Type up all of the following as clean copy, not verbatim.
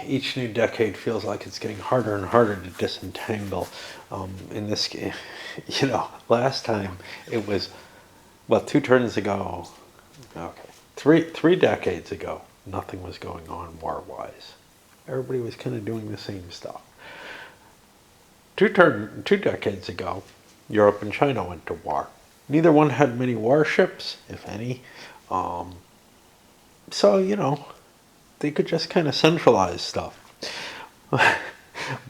each new decade feels like it's getting harder and harder to disentangle. In this game, last time it was, well, 2 turns ago, okay, three decades ago, nothing was going on war-wise. Everybody was kind of doing the same stuff. 2 decades ago, Europe and China went to war. Neither one had many warships, if any. So, they could just kind of centralize stuff.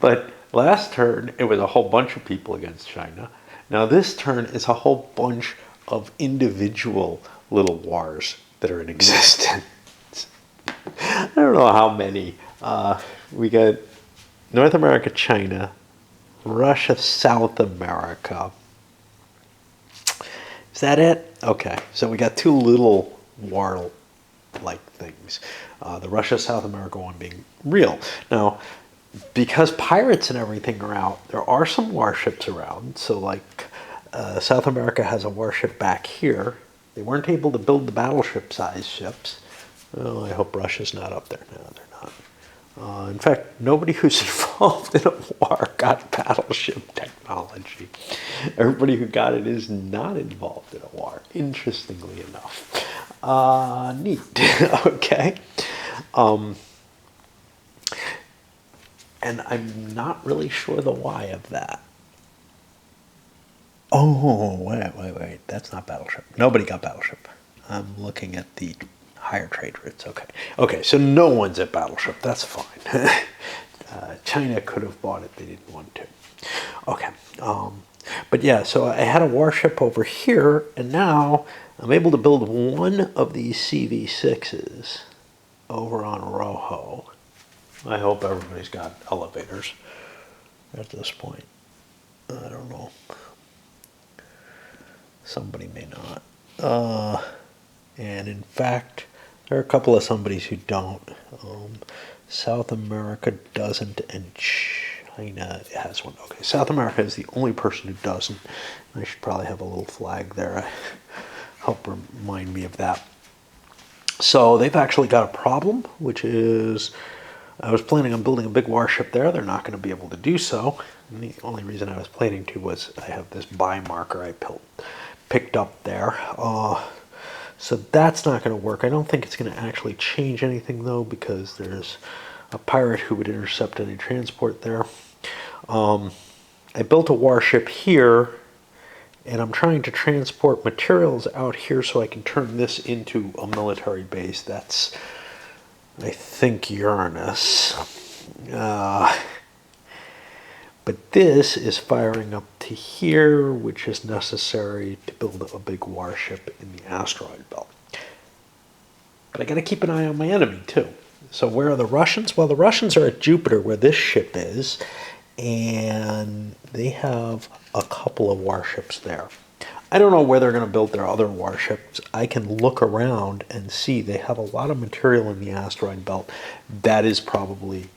But last turn, it was a whole bunch of people against China. Now this turn is a whole bunch of individual little wars that are in existence. I don't know how many. We got North America, China, Russia, South America. Is that it? Okay, so we got 2 little war-like things. The Russia-South America one being real. Now, because pirates and everything are out, there are some warships around. So like South America has a warship back here. They weren't able to build the battleship-sized ships. Well, I hope Russia's not up there. No, they're not. In fact, nobody who's involved in a war got battleship technology. Everybody who got it is not involved in a war, interestingly enough. Neat. Okay. And I'm not really sure the why of that. Oh, wait. That's not battleship. Nobody got battleship. I'm looking at the higher trade routes. Okay, so no one's at battleship. That's fine. China could have bought it. They didn't want to. Okay. But yeah, so I had a warship over here, and now I'm able to build one of these CV6s over on Rojo. I hope everybody's got elevators at this point. I don't know. Somebody may not. And in fact, there are a couple of somebodies who don't. South America doesn't, and China has one. Okay, South America is the only person who doesn't. I should probably have a little flag there. Help remind me of that. So they've actually got a problem, which is I was planning on building a big warship there. They're not going to be able to do so. And the only reason I was planning to was I have this buy marker I picked up there. So that's not going to work. I don't think it's going to actually change anything, though, because there's a pirate who would intercept any transport there. I built a warship here, and I'm trying to transport materials out here so I can turn this into a military base. That's, I think, Uranus. But this is firing up to here, which is necessary to build a big warship in the asteroid belt. But I got to keep an eye on my enemy, too. So where are the Russians? Well, the Russians are at Jupiter, where this ship is, and they have a couple of warships there. I don't know where they're going to build their other warships. I can look around and see they have a lot of material in the asteroid belt. That is probably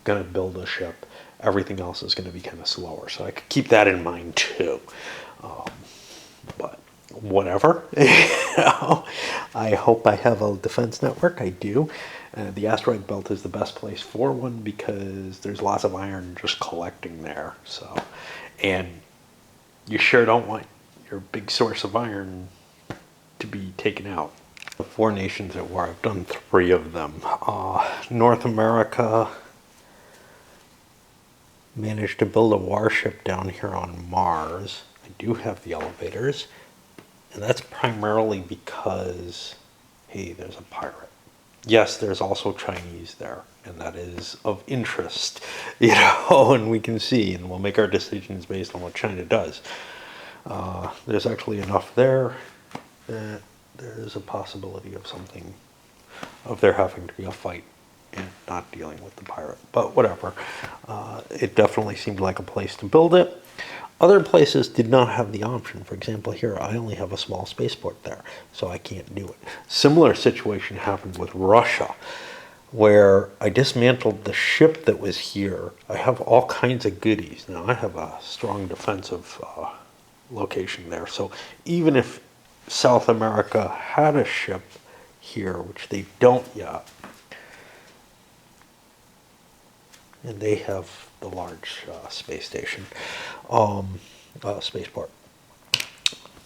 going to build a ship. Everything else is going to be kind of slower. So I could keep that in mind too. But whatever. I hope I have a defense network. I do. The asteroid belt is the best place for one because there's lots of iron just collecting there. So, and you sure don't want your big source of iron to be taken out. The 4 nations at war, I've done 3 of them. North America managed to build a warship down here on Mars. I do have the elevators, and that's primarily because, hey, there's a pirate. Yes, there's also Chinese there, and that is of interest, and we can see, and we'll make our decisions based on what China does. There's actually enough there that there's a possibility of there having to be a fight and not dealing with the pirate. But whatever. It definitely seemed like a place to build it. Other places did not have the option. For example, here I only have a small spaceport there, so I can't do it. Similar situation happened with Russia, where I dismantled the ship that was here. I have all kinds of goodies. Now I have a strong defensive location there. So even if South America had a ship here, which they don't yet, and they have the large space station, spaceport.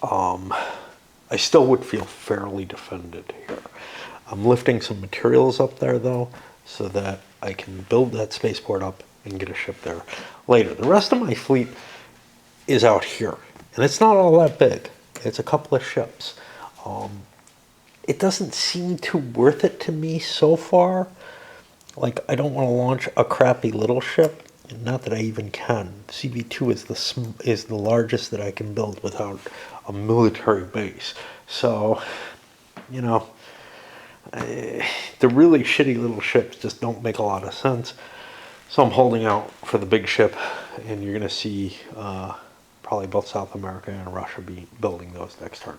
I still would feel fairly defended here. I'm lifting some materials up there though, so that I can build that spaceport up and get a ship there later. The rest of my fleet is out here, and it's not all that big. It's a couple of ships. It doesn't seem too worth it to me so far. Like, I don't want to launch a crappy little ship, and not that I even can. CV2 is the largest that I can build without a military base. So, you know, the really shitty little ships just don't make a lot of sense. So I'm holding out for the big ship, and you're going to see probably both South America and Russia be building those next turn.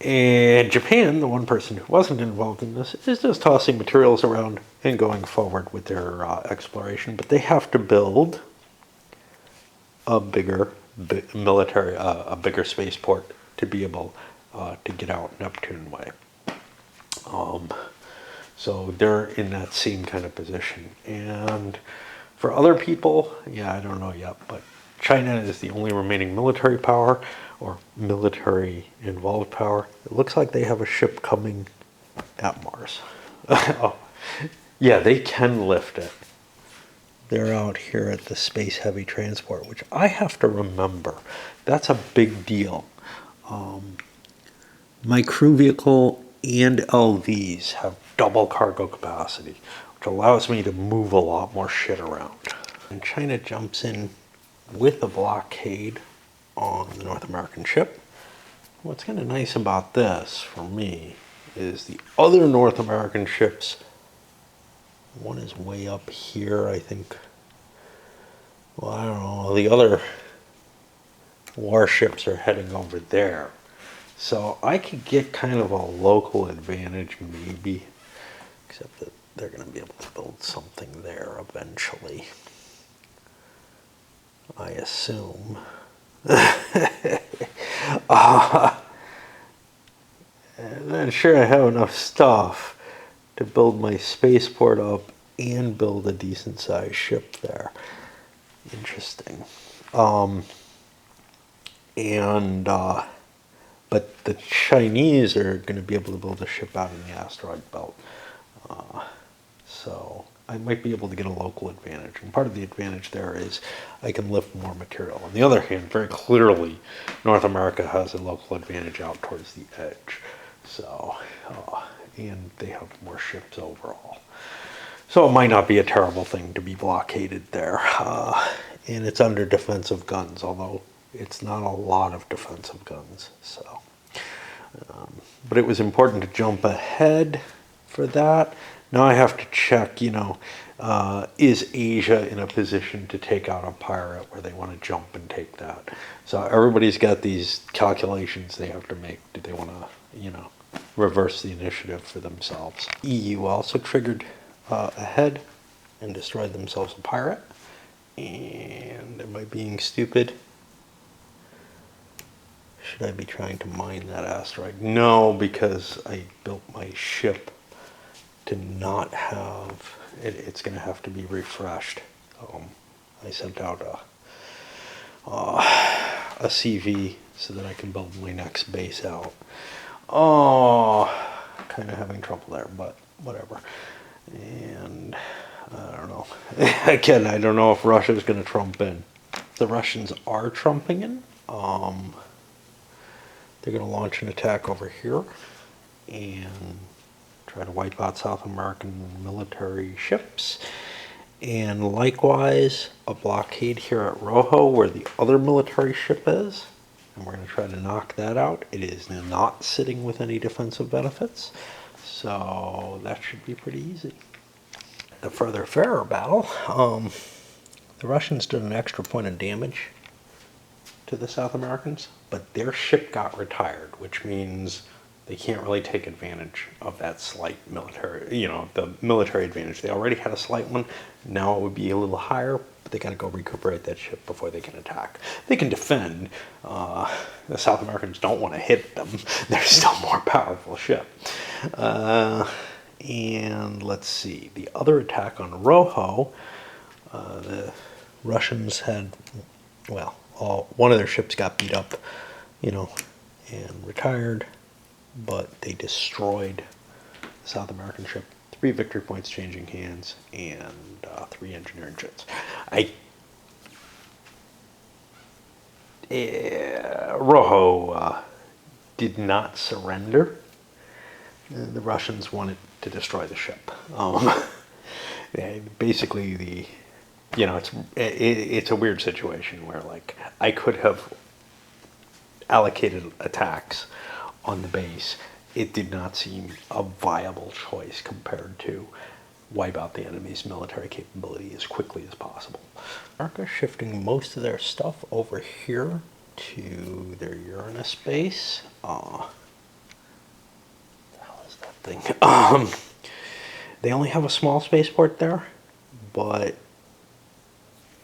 And Japan, the one person who wasn't involved in this, is just tossing materials around and going forward with their exploration. But they have to build a bigger military, a bigger spaceport to be able to get out Neptune way. So they're in that same kind of position. And for other people, yeah, I don't know yet, but China is the only remaining military power, or military involved power. It looks like they have a ship coming at Mars. Oh, yeah, they can lift it. They're out here at the Space Heavy Transport, which I have to remember. That's a big deal. My crew vehicle and LVs have double cargo capacity, which allows me to move a lot more shit around. And China jumps in with a blockade on the North American ship. What's kind of nice about this for me is the other North American ships, one is way up here, I think. Well, I don't know, the other warships are heading over there. So I could get kind of a local advantage maybe, except that they're going to be able to build something there eventually, I assume. And I'm sure I have enough stuff to build my spaceport up and build a decent sized ship there. Interesting. But the Chinese are going to be able to build a ship out in the asteroid belt. So I might be able to get a local advantage. And part of the advantage there is I can lift more material. On the other hand, very clearly, North America has a local advantage out towards the edge. So, and they have more ships overall. So it might not be a terrible thing to be blockaded there. And it's under defensive guns, although it's not a lot of defensive guns. So, but it was important to jump ahead for that. Now I have to check, is Asia in a position to take out a pirate where they want to jump and take that? So everybody's got these calculations they have to make. Do they want to, reverse the initiative for themselves? EU also triggered ahead and destroyed themselves a pirate. And am I being stupid? Should I be trying to mine that asteroid? No, because I built my ship to not have it. It's going to have to be refreshed. I sent out a CV so that I can build my next base out. Kind of having trouble there, but whatever. And I don't know. Again, I don't know if Russia's going to trump in. The Russians are trumping in. They're going to launch an attack over here and try to wipe out South American military ships. And likewise, a blockade here at Rojo where the other military ship is. And we're going to try to knock that out. It is not sitting with any defensive benefits. So that should be pretty easy. The further fairer battle, the Russians did an extra point of damage to the South Americans, but their ship got retired, which means they can't really take advantage of that slight military, the military advantage. They already had a slight one. Now it would be a little higher, but they got to go recuperate that ship before they can attack. They can defend. The South Americans don't want to hit them. They're still a more powerful ship. And let's see, the other attack on Rojo, The Russians had, well, one of their ships got beat up, you know, and retired, but they destroyed the South American ship. 3 victory points changing hands, and 3 engineering jets. Rojo did not surrender. The Russians wanted to destroy the ship. Basically, it's a weird situation where, like, I could have allocated attacks on the base. It did not seem a viable choice compared to wipe out the enemy's military capability as quickly as possible. America shifting most of their stuff over here to their Uranus base. What the hell is that thing? They only have a small spaceport there, but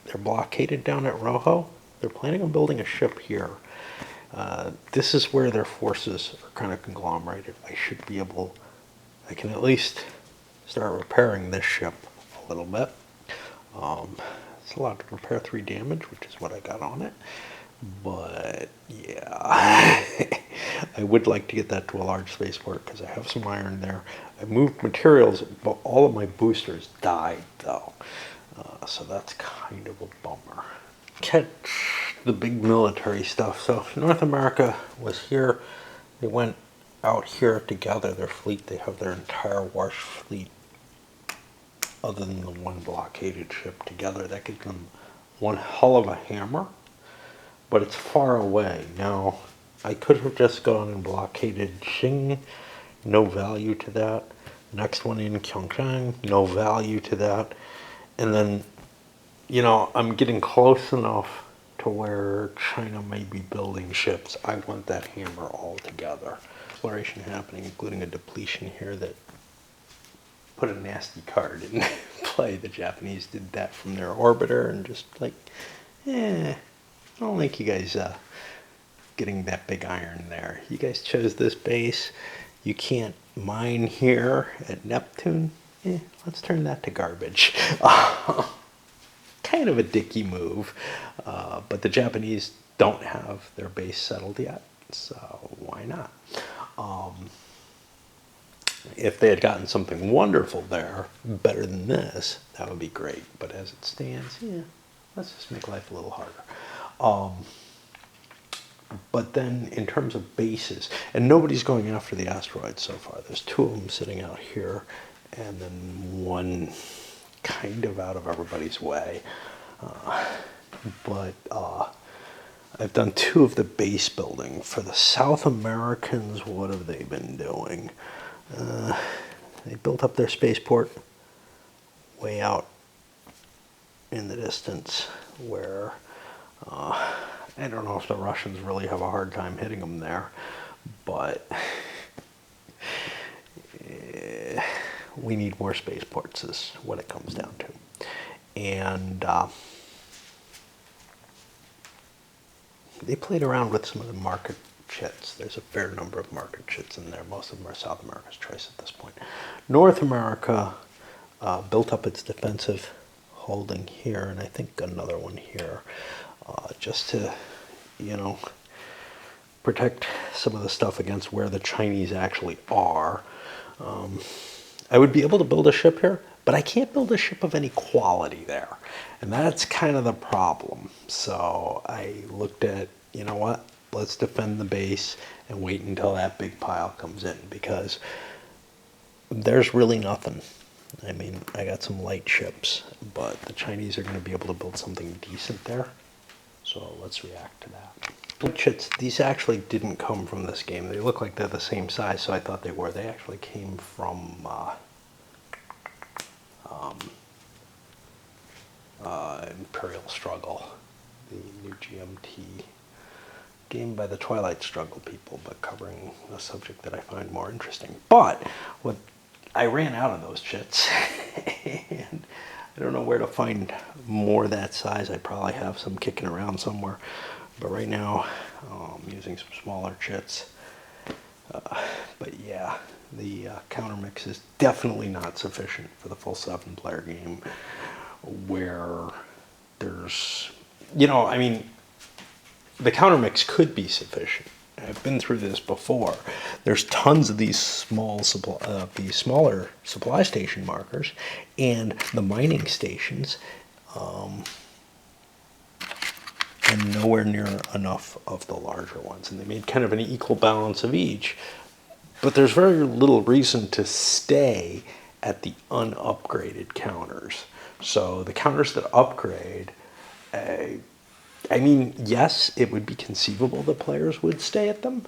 they're blockaded down at Rojo. They're planning on building a ship here. This is where their forces are kind of conglomerated. I can at least start repairing this ship a little bit. It's allowed to repair 3 damage, which is what I got on it. But yeah, I would like to get that to a large spaceport because I have some iron there. I moved materials, but all of my boosters died though. So that's kind of a bummer. Catch the big military stuff. So North America was here. They went out here to gather their fleet. They have their entire Warsh fleet, other than the 1 blockaded ship together. That gives them one hell of a hammer, but it's far away. Now, I could have just gone and blockaded Xing, no value to that. Next one in Kyongshan, no value to that. And then, I'm getting close enough to where China may be building ships. I want that hammer all together. Exploration happening, including a depletion here that put a nasty card in play. The Japanese did that from their orbiter and just like, I don't like you guys getting that big iron there. You guys chose this base. You can't mine here at Neptune. Let's turn that to garbage. Kind of a dicky move, but the Japanese don't have their base settled yet, so why not? If they had gotten something wonderful there, better than this, that would be great. But as it stands, let's just make life a little harder. But then in terms of bases, and nobody's going after the asteroids so far. There's 2 of them sitting out here, and then 1 kind of out of everybody's way. But I've done 2 of the base building. For the South Americans, what have they been doing? They built up their spaceport way out in the distance where I don't know if the Russians really have a hard time hitting them there, but we need more spaceports is what it comes down to. And they played around with some of the market chits. There's a fair number of market chits in there. Most of them are South America's choice at this point. North America built up its defensive holding here, and I think another one here, just to, protect some of the stuff against where the Chinese actually are. I would be able to build a ship here, but I can't build a ship of any quality there. And that's kind of the problem. So I looked at, let's defend the base and wait until that big pile comes in, because there's really nothing. I mean, I got some light ships, but the Chinese are going to be able to build something decent there. So let's react to that. These actually didn't come from this game. They look like they're the same size, so I thought they were. They actually came from Imperial Struggle, the new GMT game by the Twilight Struggle people, but covering a subject that I find more interesting. But I ran out of those chits, and I don't know where to find more that size. I probably have some kicking around somewhere, but right now I'm using some smaller chits. But yeah, the counter mix is definitely not sufficient for the full 7-player game, where there's, you know, I mean, the counter mix could be sufficient. I've been through this before. There's tons of these these smaller supply station markers, and the mining stations, and nowhere near enough of the larger ones. And they made kind of an equal balance of each, but there's very little reason to stay at the unupgraded counters. So the counters that upgrade, I mean, yes, it would be conceivable that players would stay at them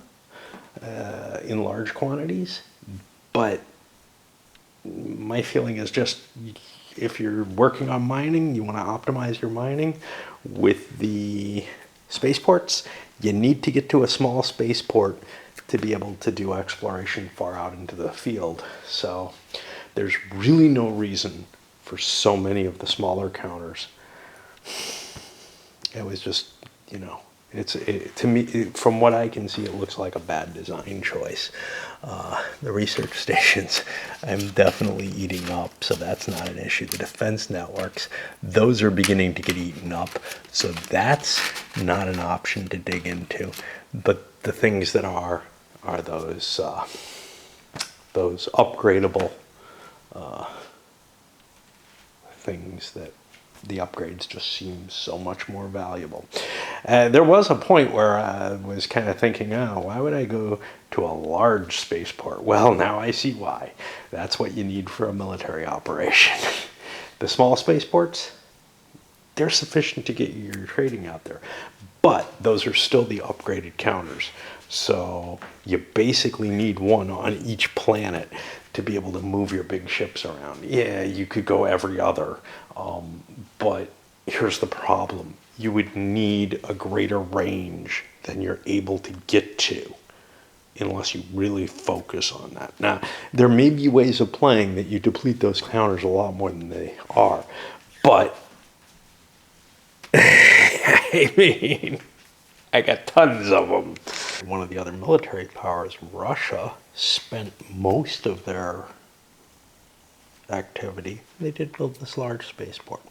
in large quantities, but my feeling is just if you're working on mining, you want to optimize your mining with the spaceports, you need to get to a small spaceport to be able to do exploration far out into the field. So there's really no reason for so many of the smaller counters. It was just, you know, to me, from what I can see, it looks like a bad design choice. The research stations, I'm definitely eating up, so that's not an issue. The defense networks, those are beginning to get eaten up, so that's not an option to dig into. But the things that are those upgradable things that the upgrades just seem so much more valuable. There was a point where I was kind of thinking, oh, why would I go to a large spaceport? Well, now I see why. That's what you need for a military operation. The small spaceports, they're sufficient to get you your trading out there. But those are still the upgraded counters. So you basically need one on each planet to be able to move your big ships around. Yeah, you could go every other, but here's the problem. You would need a greater range than you're able to get to unless you really focus on that. Now, there may be ways of playing that you deplete those counters a lot more than they are, but I mean, I got tons of them. One of the other military powers, Russia, spent most of their activity. They did build this large spaceport.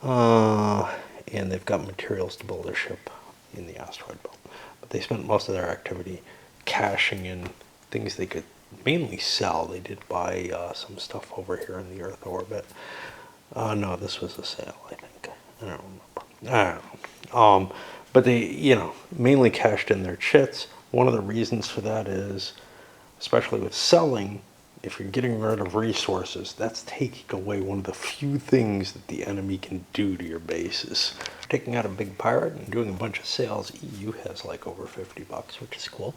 And they've got materials to build a ship in the asteroid belt. But they spent most of their activity cashing in things they could mainly sell. They did buy some stuff over here in the Earth orbit. No, this was a sale, I think. I don't remember. I don't know. But they, you know, mainly cashed in their chits. One of the reasons for that is, especially with selling, if you're getting rid of resources, that's taking away one of the few things that the enemy can do to your bases. Taking out a big pirate and doing a bunch of sales, EU has like over $50, which is cool.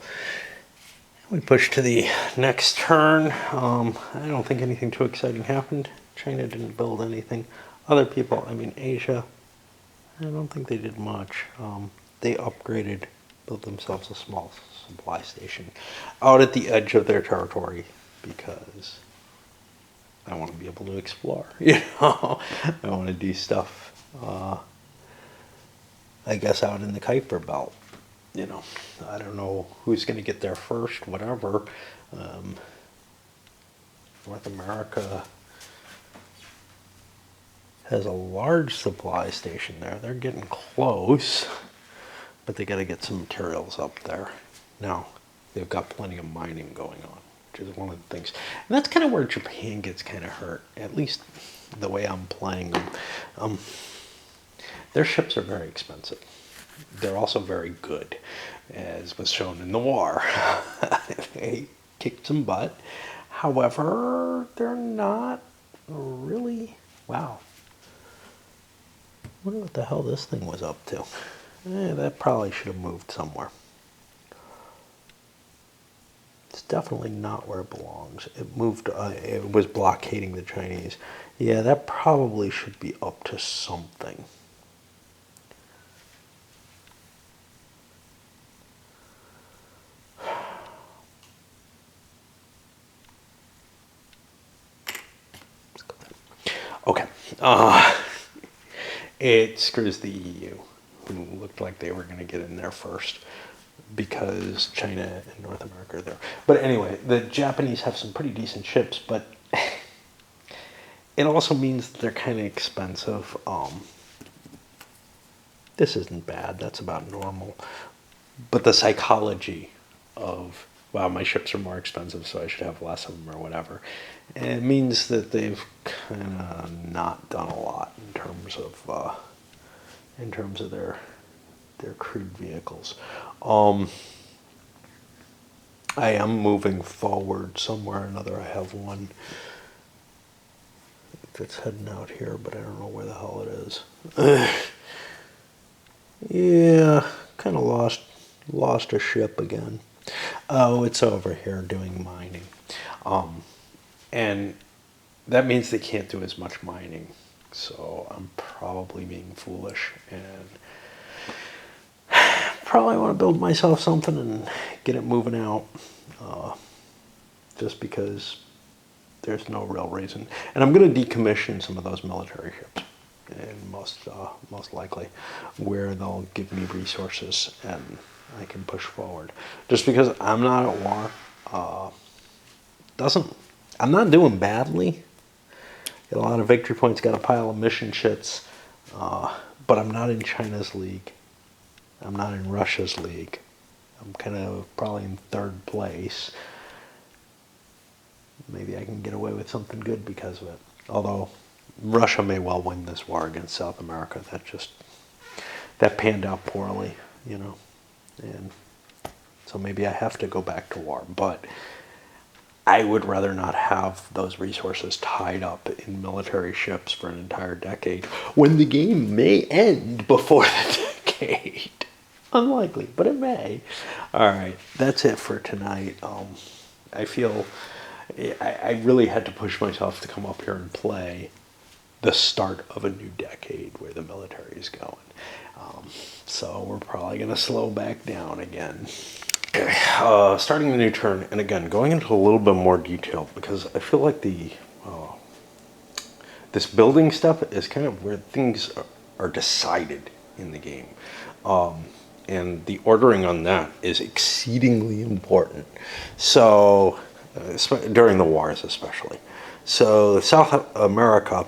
We push to the next turn. I don't think anything too exciting happened. China didn't build anything. Other people, I mean, Asia, I don't think they did much. They upgraded, built themselves a small supply station out at the edge of their territory because I want to be able to explore. You know, I want to do stuff, I guess, out in the Kuiper Belt. You know, I don't know who's going to get there first, whatever. North America has a large supply station there. They're getting close, but they got to get some materials up there. Now, they've got plenty of mining going on, which is one of the things. And that's kind of where Japan gets kind of hurt, at least the way I'm playing them. Their ships are very expensive. They're also very good, as was shown in the war. They kicked some butt. However, they're not really, wow. I wonder what the hell this thing was up to. That probably should have moved somewhere. It's definitely not where it belongs. It moved, it was blockading the Chinese. Yeah, that probably should be up to something. Okay. It screws the EU, who looked like they were going to get in there first because China and North America are there. But anyway, the Japanese have some pretty decent ships, but it also means that they're kind of expensive. This isn't bad. That's about normal. But the psychology of, wow, my ships are more expensive, so I should have less of them or whatever. And it means that they've kind of not done a lot in terms of their crewed vehicles. I am moving forward somewhere or another. I have one that's heading out here, but I don't know where the hell it is. Yeah, kind of lost a ship again. Oh, it's over here doing mining. And that means they can't do as much mining. So I'm probably being foolish and probably want to build myself something and get it moving out. Just because there's no real reason. And I'm going to decommission some of those military ships. And most likely, where they'll give me resources and I can push forward. Just because I'm not at war, I'm not doing badly. Got a lot of victory points, got a pile of mission shits, but I'm not in China's league. I'm not in Russia's league. I'm kind of probably in third place. Maybe I can get away with something good because of it. Although Russia may well win this war against South America. That panned out poorly, and so maybe I have to go back to war. But I would rather not have those resources tied up in military ships for an entire decade when the game may end before the decade. Unlikely, but it may. All right, that's it for tonight. I feel I really had to push myself to come up here and play the start of a new decade where the military is going. So we're probably going to slow back down again. Starting the new turn, and again, going into a little bit more detail because I feel like this building stuff is kind of where things are decided in the game. And the ordering on that is exceedingly important. So, during the wars especially. So, South America,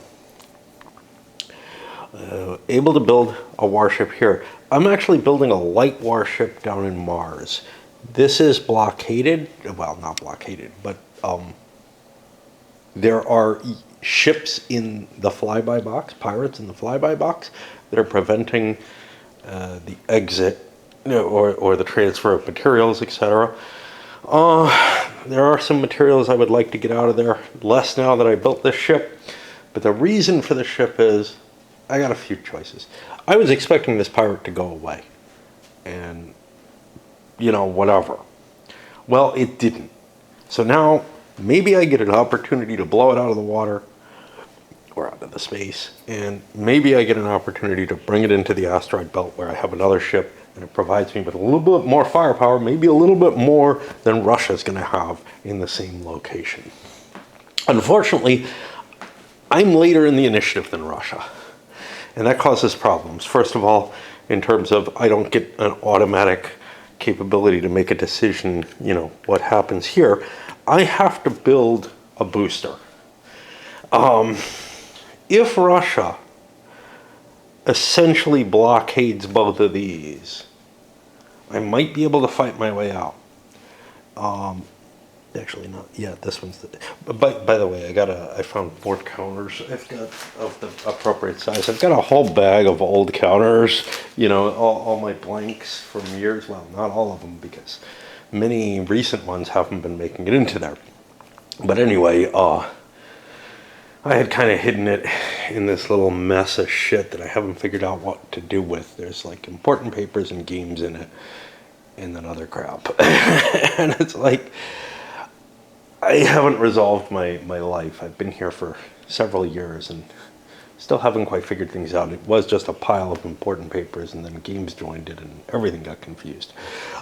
able to build a warship here. I'm actually building a light warship down in Mars. This is blockaded. Well, not blockaded, but there are ships in the flyby box, pirates in the flyby box, that are preventing the exit or the transfer of materials, etc. There are some materials I would like to get out of there, less now that I built this ship. But the reason for the ship is I got a few choices. I was expecting this pirate to go away. And, whatever. Well, it didn't. So now, maybe I get an opportunity to blow it out of the water or out of the space. And maybe I get an opportunity to bring it into the asteroid belt where I have another ship and it provides me with a little bit more firepower, maybe a little bit more than Russia's going to have in the same location. Unfortunately, I'm later in the initiative than Russia. And that causes problems. First of all, in terms of I don't get an automatic capability to make a decision, what happens here. I have to build a booster. If Russia essentially blockades both of these, I might be able to fight my way out. Actually, not yet. This one's by the way, I found 4 counters. I've got of the appropriate size. I've got a whole bag of old counters. All my blanks from years. Well, not all of them because many recent ones haven't been making it into there. But anyway, I had kind of hidden it in this little mess of shit that I haven't figured out what to do with. There's like important papers and games in it, and then other crap. And it's like, I haven't resolved my life. I've been here for several years and still haven't quite figured things out. It was just a pile of important papers, and then games joined it, and everything got confused.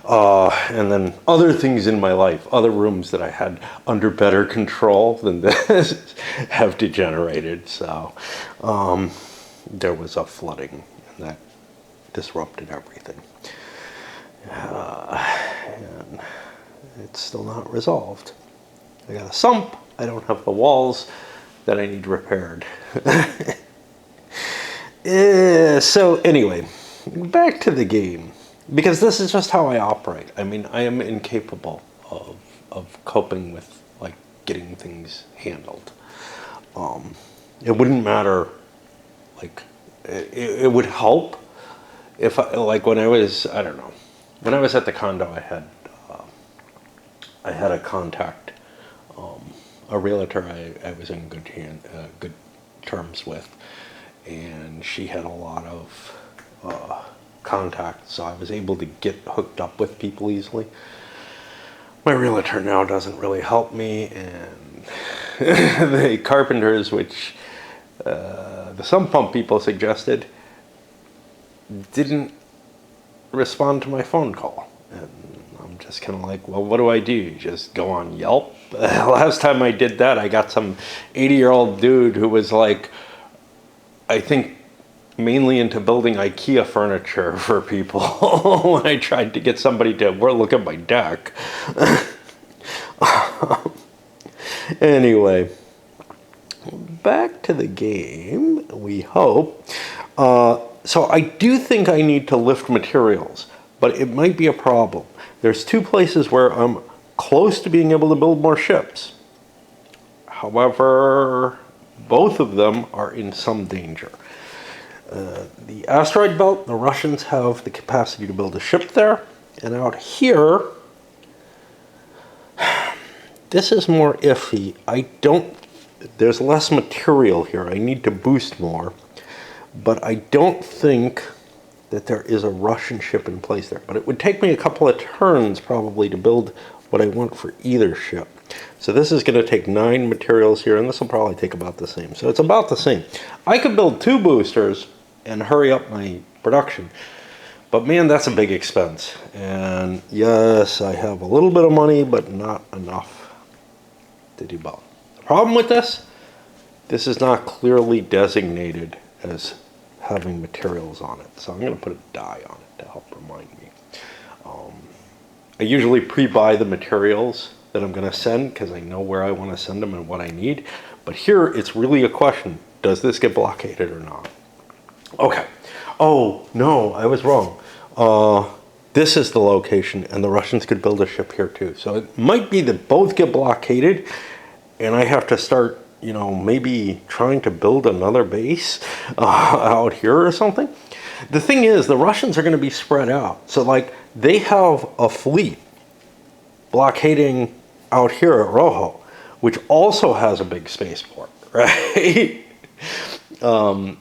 And then other things in my life, other rooms that I had under better control than this, have degenerated. So there was a flooding, and that disrupted everything. And it's still not resolved. I got a sump. I don't have the walls that I need repaired. So anyway, back to the game, because this is just how I operate. I mean, I am incapable of coping with like getting things handled. It wouldn't matter, like it would help if like when I was, I don't know, when I was at the condo, I had a contact, a realtor I was in good terms with, and she had a lot of contacts, so I was able to get hooked up with people easily. My realtor now doesn't really help me, and the carpenters, which the sump pump people suggested, didn't respond to my phone call. And I'm just kind of like, well, what do I do? Just go on Yelp? Last time I did that, I got some 80-year-old dude who was like, I think mainly into building IKEA furniture for people when I tried to get somebody to look at my deck. Anyway, back to the game, we hope. So I do think I need to lift materials, but it might be a problem. There's two places where I'm close to being able to build more ships. However, both of them are in some danger. The asteroid belt, the Russians have the capacity to build a ship there, and out here, this is more iffy. There's less material here. I need to boost more, but I don't think that there is a Russian ship in place there. But it would take me a couple of turns probably to build what I want for either ship. So this is going to take 9 materials here, and this will probably take about the same. So it's about the same. I could build 2 boosters and hurry up my production, but man, that's a big expense. And yes, I have a little bit of money, but not enough to do both. The problem with this is not clearly designated as having materials on it, so I'm going to put a die on it to help remind me. I usually pre-buy the materials that I'm going to send because I know where I want to send them and what I need, but here it's really a question: does this get blockaded or not? Okay. Oh no, I was wrong. This is the location, and the Russians could build a ship here too, so it might be that both get blockaded and I have to start, you know, maybe trying to build another base out here or something. The thing is, the Russians are going to be spread out. So, like, they have a fleet blockading out here at Rojo, which also has a big spaceport, right? But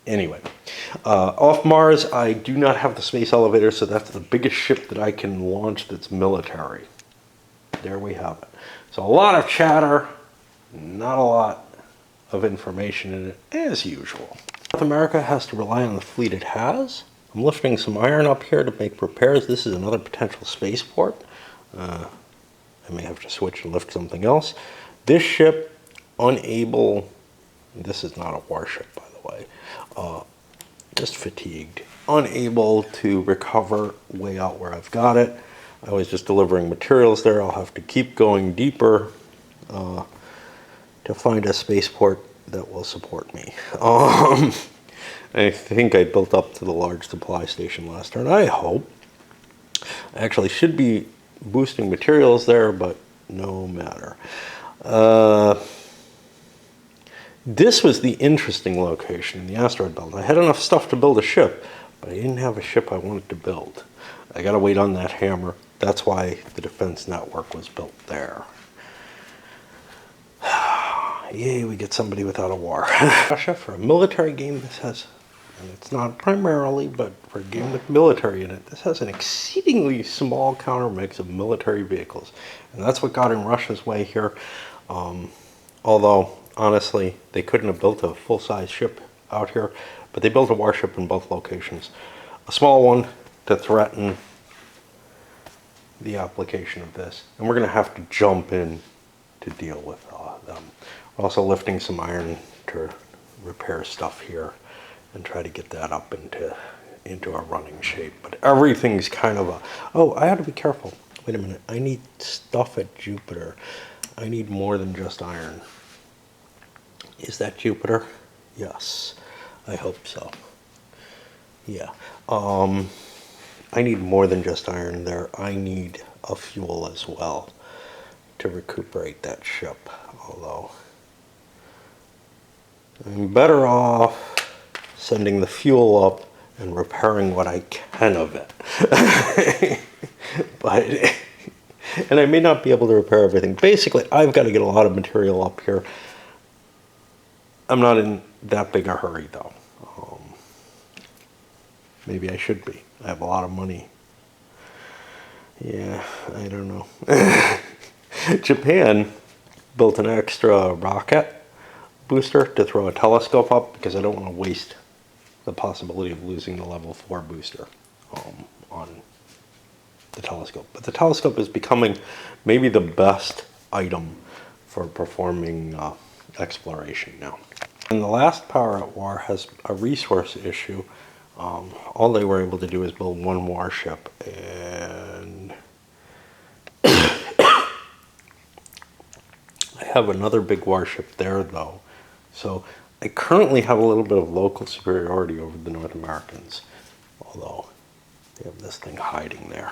anyway, off Mars, I do not have the space elevator, so that's the biggest ship that I can launch that's military. There we have it. So a lot of chatter, not a lot of information in it, as usual. North America has to rely on the fleet it has. I'm lifting some iron up here to make repairs. This is another potential spaceport. I may have to switch and lift something else. This ship, unable, this is not a warship, by the way, just fatigued, unable to recover way out where I've got it. I was just delivering materials there. I'll have to keep going deeper to find a spaceport that will support me. I think I built up to the large supply station last turn. I hope. I actually should be boosting materials there, but no matter. This was the interesting location in the asteroid belt. I had enough stuff to build a ship, but I didn't have a ship I wanted to build. I gotta wait on that hammer. That's why the defense network was built there. Yay, we get somebody without a war. Russia, for a military game, this has, and it's not primarily, but for a game with military in it, this has an exceedingly small countermix of military vehicles. And that's what got in Russia's way here. Although, honestly, they couldn't have built a full-size ship out here, but they built a warship in both locations. A small one to threaten the application of this. And we're going to have to jump in to deal with them. We're also lifting some iron to repair stuff here and try to get that up into a running shape. But everything's kind of a, oh, I have to be careful. Wait a minute, I need stuff at Jupiter. I need more than just iron. Is that Jupiter? Yes, I hope so. Yeah. I need more than just iron there. I need a fuel as well to recuperate that ship. Although I'm better off sending the fuel up and repairing what I can of it. But, and I may not be able to repair everything. Basically, I've got to get a lot of material up here. I'm not in that big a hurry, though. Maybe I should be. I have a lot of money. Yeah, I don't know. Japan built an extra rocket booster to throw a telescope up because I don't want to waste the possibility of losing the level 4 booster on the telescope. But the telescope is becoming maybe the best item for performing exploration now. And the last power at war has a resource issue. All they were able to do is build one warship, and I have another big warship there though. So I currently have a little bit of local superiority over the North Americans, although they have this thing hiding there,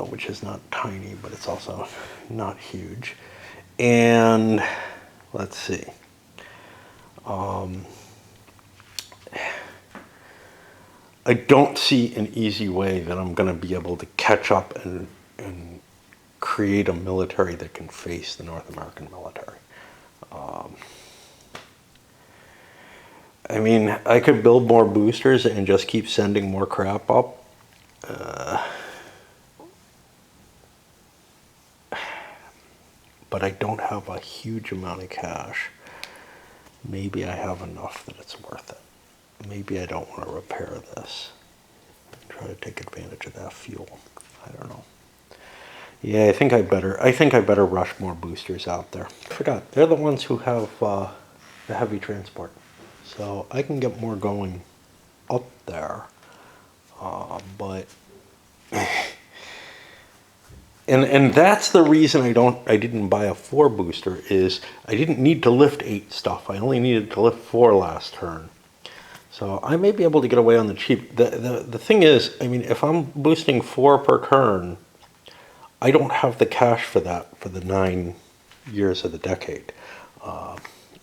which is not tiny, but it's also not huge. And let's see. I don't see an easy way that I'm going to be able to catch up and create a military that can face the North American military. I mean, I could build more boosters and just keep sending more crap up. But I don't have a huge amount of cash. Maybe I have enough that it's worth it. Maybe I don't want to repair this and try to take advantage of that fuel. I don't know. Yeah, I think I better rush more boosters out there. I forgot, they're the ones who have the heavy transport. So I can get more going up there. But and that's the reason I didn't buy a 4 booster, is I didn't need to lift 8 stuff. I only needed to lift 4 last turn. So I may be able to get away on the cheap. The thing is, I mean, if I'm boosting 4 per turn, I don't have the cash for that for the 9 years of the decade.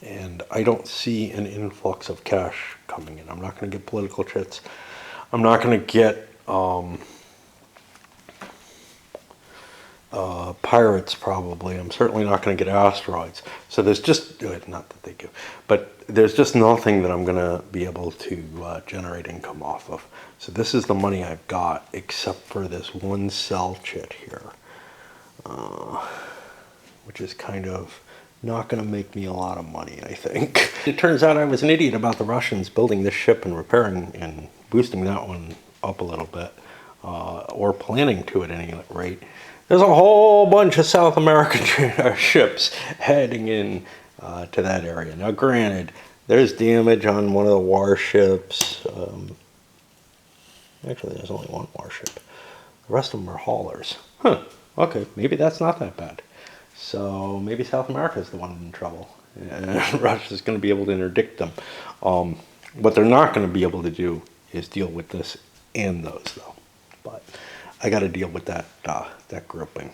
And I don't see an influx of cash coming in. I'm not going to get political chits. I'm not going to get pirates, probably. I'm certainly not going to get asteroids. So there's just, not that they do, but there's just nothing that I'm going to be able to generate income off of. So this is the money I've got, except for this one cell chit here, which is kind of not going to make me a lot of money, I think. It turns out I was an idiot about the Russians building this ship and repairing and boosting that one up a little bit, or planning to at any rate. There's a whole bunch of South American ships heading in to that area. Now granted, there's damage on one of the warships. Actually, there's only one warship. The rest of them are haulers. Huh, okay, maybe that's not that bad. So maybe South America is the one in trouble. And Russia's going to be able to interdict them. What they're not going to be able to do is deal with this and those, though. But I got to deal with that grouping.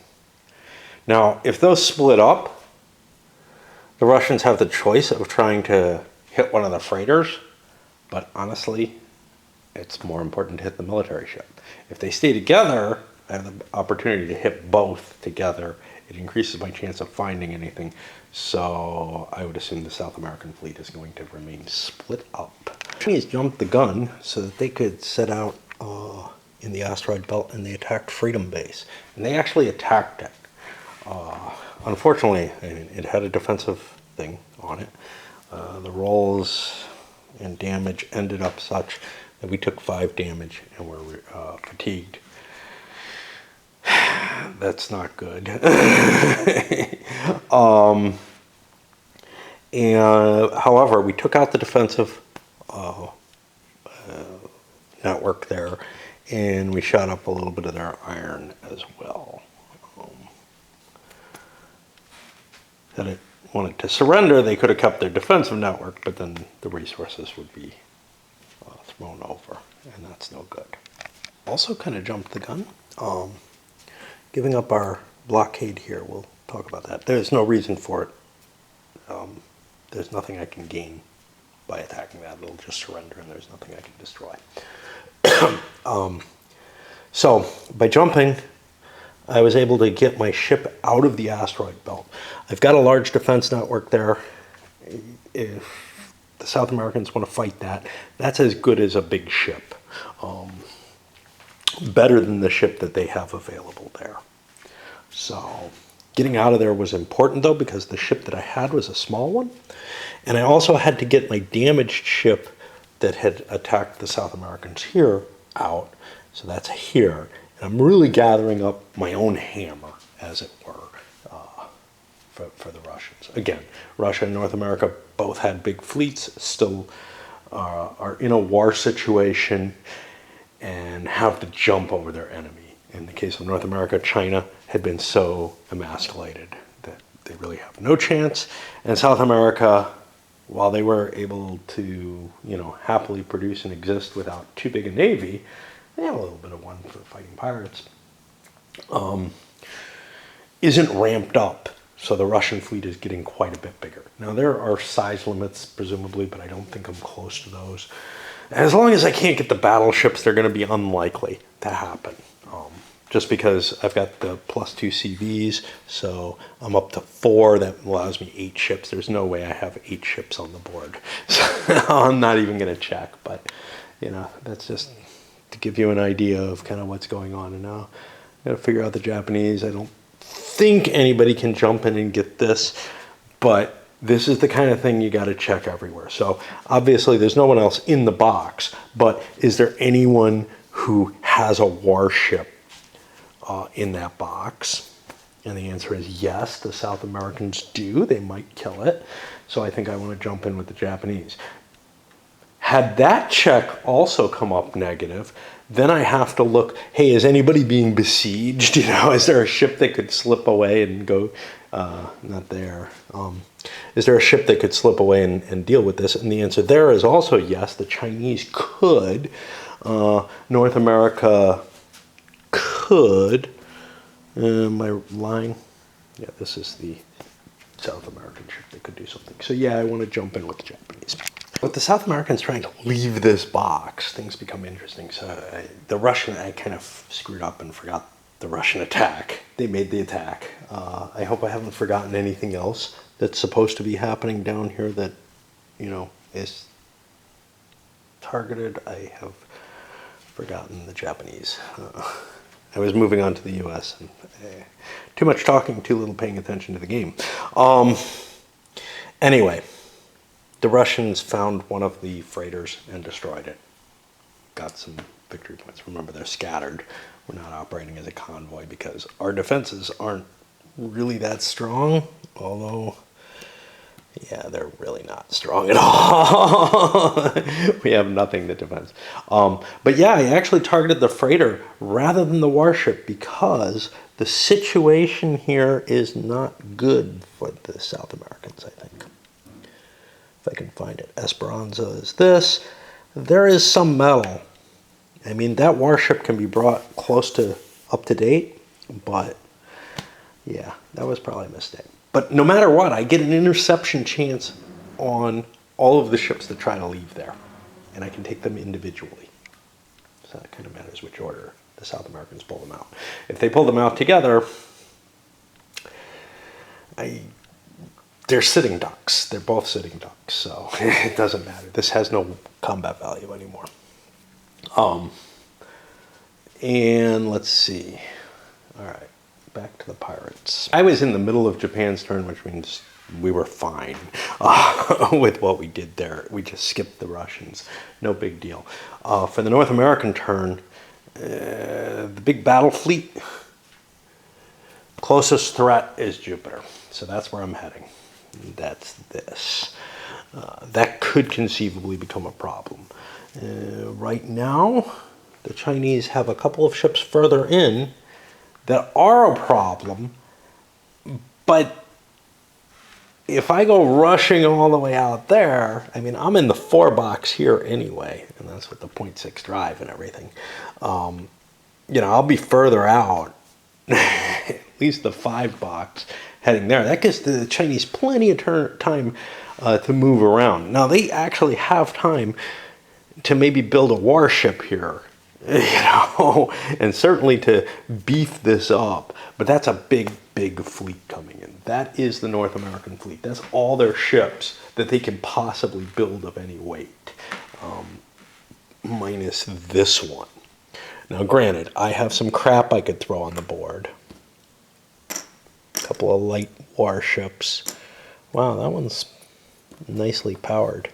Now, if those split up, the Russians have the choice of trying to hit one of the freighters, but honestly, it's more important to hit the military ship. If they stay together, I have the opportunity to hit both together. It increases my chance of finding anything. So I would assume the South American fleet is going to remain split up. The Chinese jumped the gun so that they could set out in the asteroid belt, and they attacked Freedom Base. And they actually attacked it. Unfortunately, it had a defensive thing on it. The rolls and damage ended up such that we took 5 damage and were fatigued. That's not good. However, we took out the defensive network there, and we shot up a little bit of their iron as well. had it wanted to surrender, they could have kept their defensive network, but then the resources would be thrown over, and that's no good. Also kind of jumped the gun. Giving up our blockade here, we'll talk about that. There's no reason for it. There's nothing I can gain by attacking that. It'll just surrender, and there's nothing I can destroy. So by jumping, I was able to get my ship out of the asteroid belt. I've got a large defense network there. If the South Americans want to fight that, that's as good as a big ship. Better than the ship that they have available there. So getting out of there was important, though, because the ship that I had was a small one. And I also had to get my damaged ship that had attacked the South Americans here out. So that's here. And I'm really gathering up my own hammer, as it were, for the Russians. Again, Russia and North America both had big fleets, still are in a war situation, and have to jump over their enemy. In the case of North America, China had been so emasculated that they really have no chance. And South America, while they were able to, happily produce and exist without too big a navy, they have a little bit of one for fighting pirates, isn't ramped up. So the Russian fleet is getting quite a bit bigger. Now, there are size limits, presumably, but I don't think I'm close to those. As long as I can't get the battleships, they're going to be unlikely to happen. Just because I've got the +2 CVs, so I'm up to 4. That allows me 8 ships. There's no way I have 8 ships on the board. So I'm not even going to check, but, that's just to give you an idea of kind of what's going on. And now I've got to figure out the Japanese. I don't think anybody can jump in and get this, but this is the kind of thing you got to check everywhere. So obviously there's no one else in the box, but is there anyone who has a warship in that box? And the answer is yes, the South Americans do. They might kill it. So I think I want to jump in with the Japanese. Had that check also come up negative, then I have to look, hey, is anybody being besieged? Is there a ship that could slip away and go, not there. Is there a ship that could slip away and deal with this? And the answer there is also yes, the Chinese could. North America could. Am I lying? Yeah, this is the South American ship that could do something. So yeah, I want to jump in with the Japanese. With the South Americans trying to leave this box, things become interesting. So I kind of screwed up and forgot the Russian attack. They made the attack. I hope I haven't forgotten anything else that's supposed to be happening down here that, is targeted. I have forgotten the Japanese. I was moving on to the U.S. and too much talking, too little paying attention to the game. Anyway, the Russians found one of the freighters and destroyed it. Got some victory points. Remember, they're scattered. We're not operating as a convoy because our defenses aren't really that strong, although, yeah, they're really not strong at all. We have nothing to defend. But yeah, I actually targeted the freighter rather than the warship because the situation here is not good for the South Americans, I think. If I can find it. Esperanza is this. There is some metal. I mean, that warship can be brought close to up to date, but yeah, that was probably a mistake. But no matter what, I get an interception chance on all of the ships that try to leave there, and I can take them individually. So it kind of matters which order the South Americans pull them out. If they pull them out together, they're sitting ducks. They're both sitting ducks, so it doesn't matter. This has no combat value anymore. And let's see. All right, back to the pirates. I was in the middle of Japan's turn, which means we were fine with what we did there. We just skipped the Russians. No big deal. For the North American turn, the big battle fleet, closest threat is Jupiter. So that's where I'm heading. That's this. That could conceivably become a problem. Right now, the Chinese have a couple of ships further in that are a problem, but if I go rushing all the way out there, I mean, I'm in the 4 box here anyway, and that's with the 0.6 drive and everything. You know, I'll be further out, at least the 5 box heading there. That gives the Chinese plenty of time to move around. Now, they actually have time to maybe build a warship here, you know, and certainly to beef this up. But that's a big, big fleet coming in. That is the North American fleet. That's all their ships that they can possibly build of any weight, minus this one. Now, granted, I have some crap I could throw on the board. A couple of light warships. Wow, that one's nicely powered.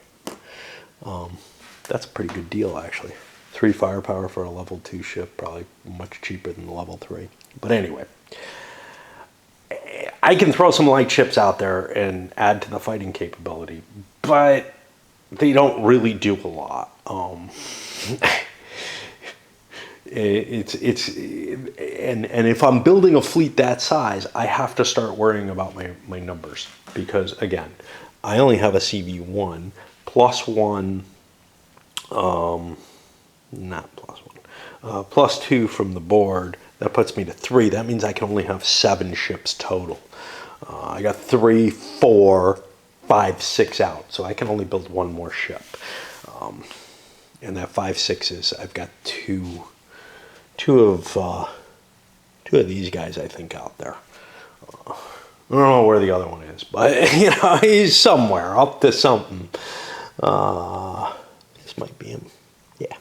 That's a pretty good deal, actually. 3 firepower for a level 2 ship, probably much cheaper than the level 3. But anyway, I can throw some light ships out there and add to the fighting capability, but they don't really do a lot. And if I'm building a fleet that size, I have to start worrying about my numbers, because again, I only have a CV1 plus 1, not plus 1, plus 2 from the board. That puts me to 3. That means I can only have 7 ships total. I got 3, 4, 5, 6 out, so I can only build 1 more ship. And that 5, 6 is, I've got two of these guys, I think, out there. I don't know where the other one is, but you know, he's somewhere up to something. This might be him, yeah.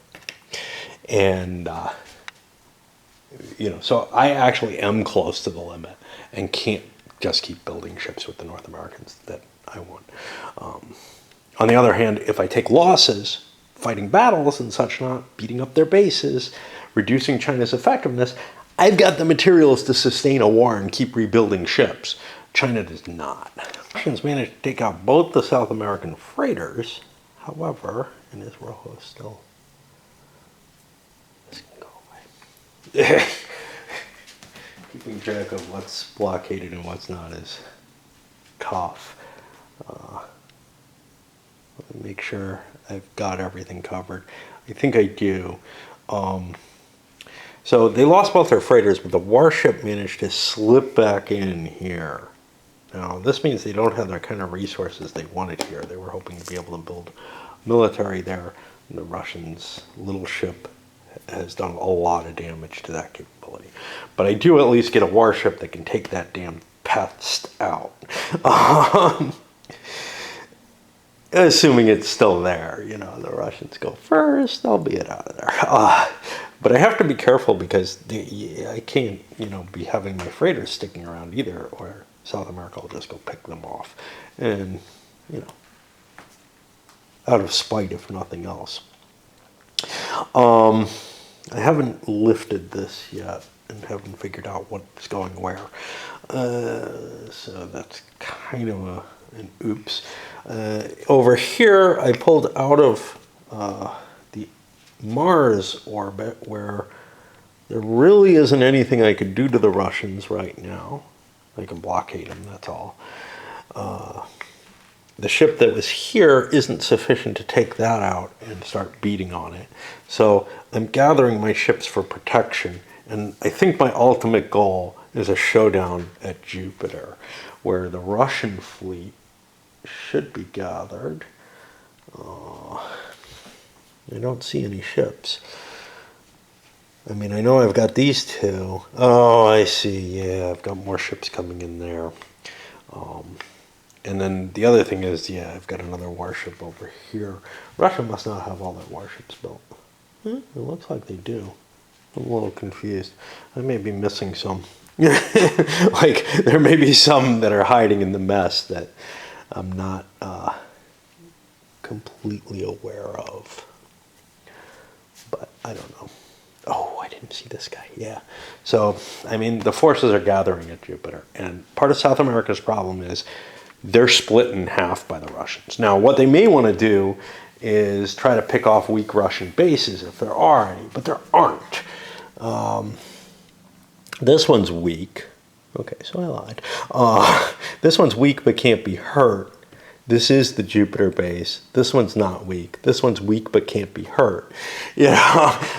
And you know, so I actually am close to the limit and can't just keep building ships with the North Americans that I want. On the other hand, if I take losses, fighting battles and such not, beating up their bases, reducing China's effectiveness, I've got the materials to sustain a war and keep rebuilding ships. China does not. The Russians managed to take out both the South American freighters. However, and is Rojo still? This can go away. Keeping track of what's blockaded and what's not is tough. Let me make sure I've got everything covered. I think I do. So they lost both their freighters, but the warship managed to slip back in here. Now, this means they don't have the kind of resources they wanted here. They were hoping to be able to build military there. And the Russians' little ship has done a lot of damage to that capability. But I do at least get a warship that can take that damn pest out. Assuming it's still there, you know, the Russians go first, I'll be it out of there. But I have to be careful because I can't, you know, be having my freighters sticking around either, or South America will just go pick them off. And, you know, out of spite, if nothing else. I haven't lifted this yet and haven't figured out what's going where. So that's kind of an oops. Over here, I pulled out of the Mars orbit, where there really isn't anything I could do to the Russians right now. I can blockade them, that's all. The ship that was here isn't sufficient to take that out and start beating on it. So I'm gathering my ships for protection, and I think my ultimate goal is a showdown at Jupiter, where the Russian fleet should be gathered. I don't see any ships. I mean, I know I've got these two. Oh, I see. Yeah, I've got more ships coming in there. And then the other thing is, yeah, I've got another warship over here. Russia must not have all their warships built. It looks like they do. I'm a little confused. I may be missing some. Like, there may be some that are hiding in the mess that I'm not completely aware of. But I don't know. Oh, I didn't see this guy. Yeah. So, I mean, the forces are gathering at Jupiter. And part of South America's problem is they're split in half by the Russians. Now, what they may want to do is try to pick off weak Russian bases, if there are any, but there aren't. This one's weak. Okay, so I lied. This one's weak but can't be hurt. This is the Jupiter base. This one's not weak. This one's weak but can't be hurt.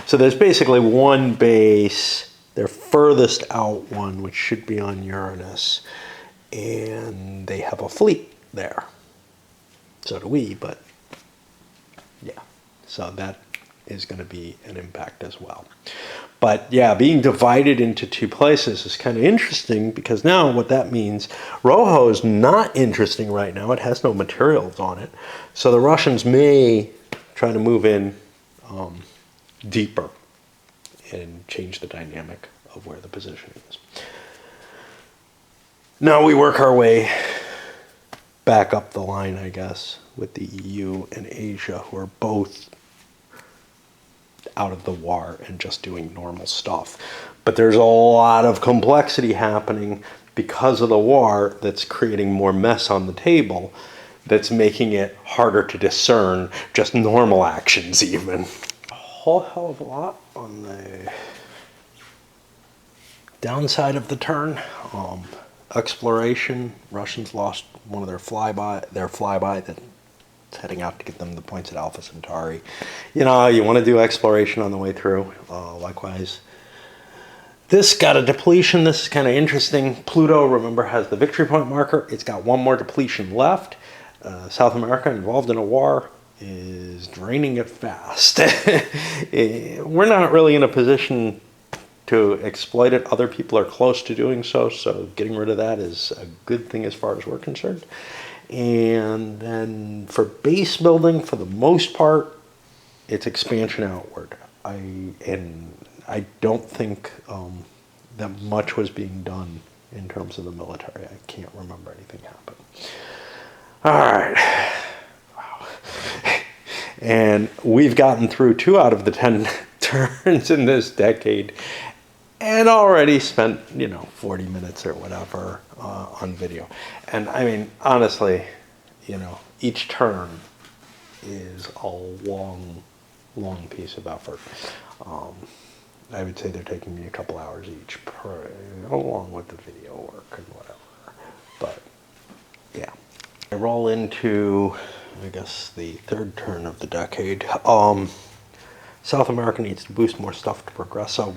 So there's basically one base, their furthest out one, which should be on Uranus, and they have a fleet there. So do we, but yeah. So that is going to be an impact as well. But yeah, being divided into two places is kind of interesting, because now what that means, Rojo is not interesting right now. It has no materials on it. So the Russians may try to move in deeper and change the dynamic of where the positioning is. Now we work our way back up the line, I guess, with the EU and Asia, who are both out of the war and just doing normal stuff. But there's a lot of complexity happening because of the war that's creating more mess on the table, that's making it harder to discern just normal actions even. A whole hell of a lot on the downside of the turn. Exploration, Russians lost one of their flyby that's heading out to get them the points at Alpha Centauri. You know, you want to do exploration on the way through. Likewise, this got a depletion. This is kind of interesting. Pluto, remember, has the victory point marker. It's got one more depletion left. South America, involved in a war, is draining it fast. We're not really in a position to exploit it. Other people are close to doing so, so getting rid of that is a good thing as far as we're concerned. And then for base building, for the most part, it's expansion outward. I don't think that much was being done in terms of the military. I can't remember anything happening. All right. Wow. And we've gotten through 2 out of the 10 turns in this decade, and already spent, 40 minutes or whatever on video. And I mean, honestly, each turn is a long, long piece of effort. I would say they're taking me a couple hours each, along with the video work and whatever. But yeah, I roll into, I guess, the third turn of the decade. South America needs to boost more stuff to Progresso,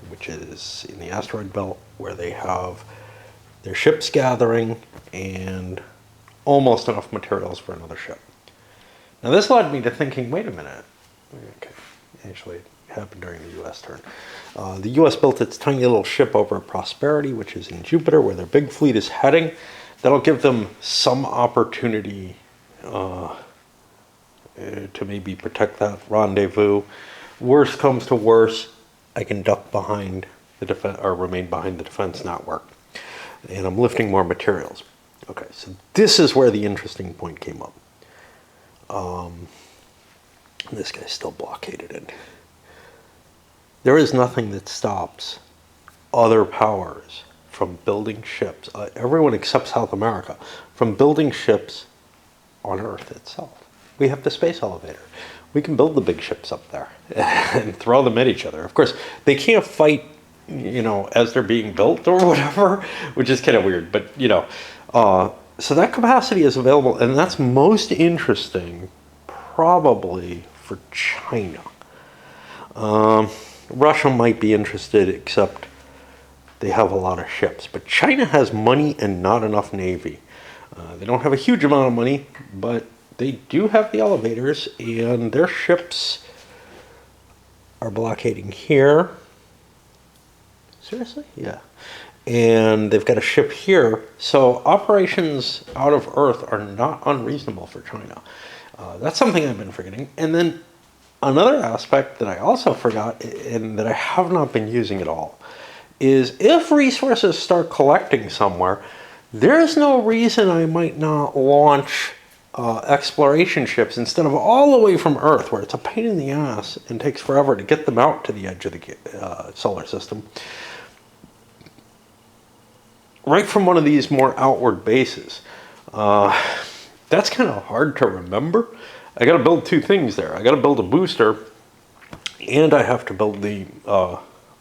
which is in the asteroid belt, where they have their ships gathering and almost enough materials for another ship. Now this led me to thinking, wait a minute. Okay, actually it happened during the U.S. turn. The U.S. built its tiny little ship over at Prosperity, which is in Jupiter, where their big fleet is heading. That'll give them some opportunity to maybe protect that rendezvous. Worst comes to worst, I can duck behind the defense, or remain behind the defense network, and I'm lifting more materials. Okay, so this is where the interesting point came up. This guy's still blockaded in. There is nothing that stops other powers from building ships, everyone except South America, from building ships on Earth itself. We have the space elevator. We can build the big ships up there and throw them at each other. Of course, they can't fight, as they're being built or whatever, which is kind of weird. But, so that capacity is available, and that's most interesting probably for China. Russia might be interested, except they have a lot of ships. But China has money and not enough navy. They don't have a huge amount of money, but they do have the elevators, and their ships are blockading here. Seriously? Yeah. And they've got a ship here. So operations out of Earth are not unreasonable for China. That's something I've been forgetting. And then another aspect that I also forgot, and that I have not been using at all, is if resources start collecting somewhere, there is no reason I might not launch exploration ships instead of all the way from Earth, where it's a pain in the ass and takes forever to get them out to the edge of the solar system. Right from one of these more outward bases. That's kind of hard to remember. I got to build 2 things there. I got to build a booster, and I have to build the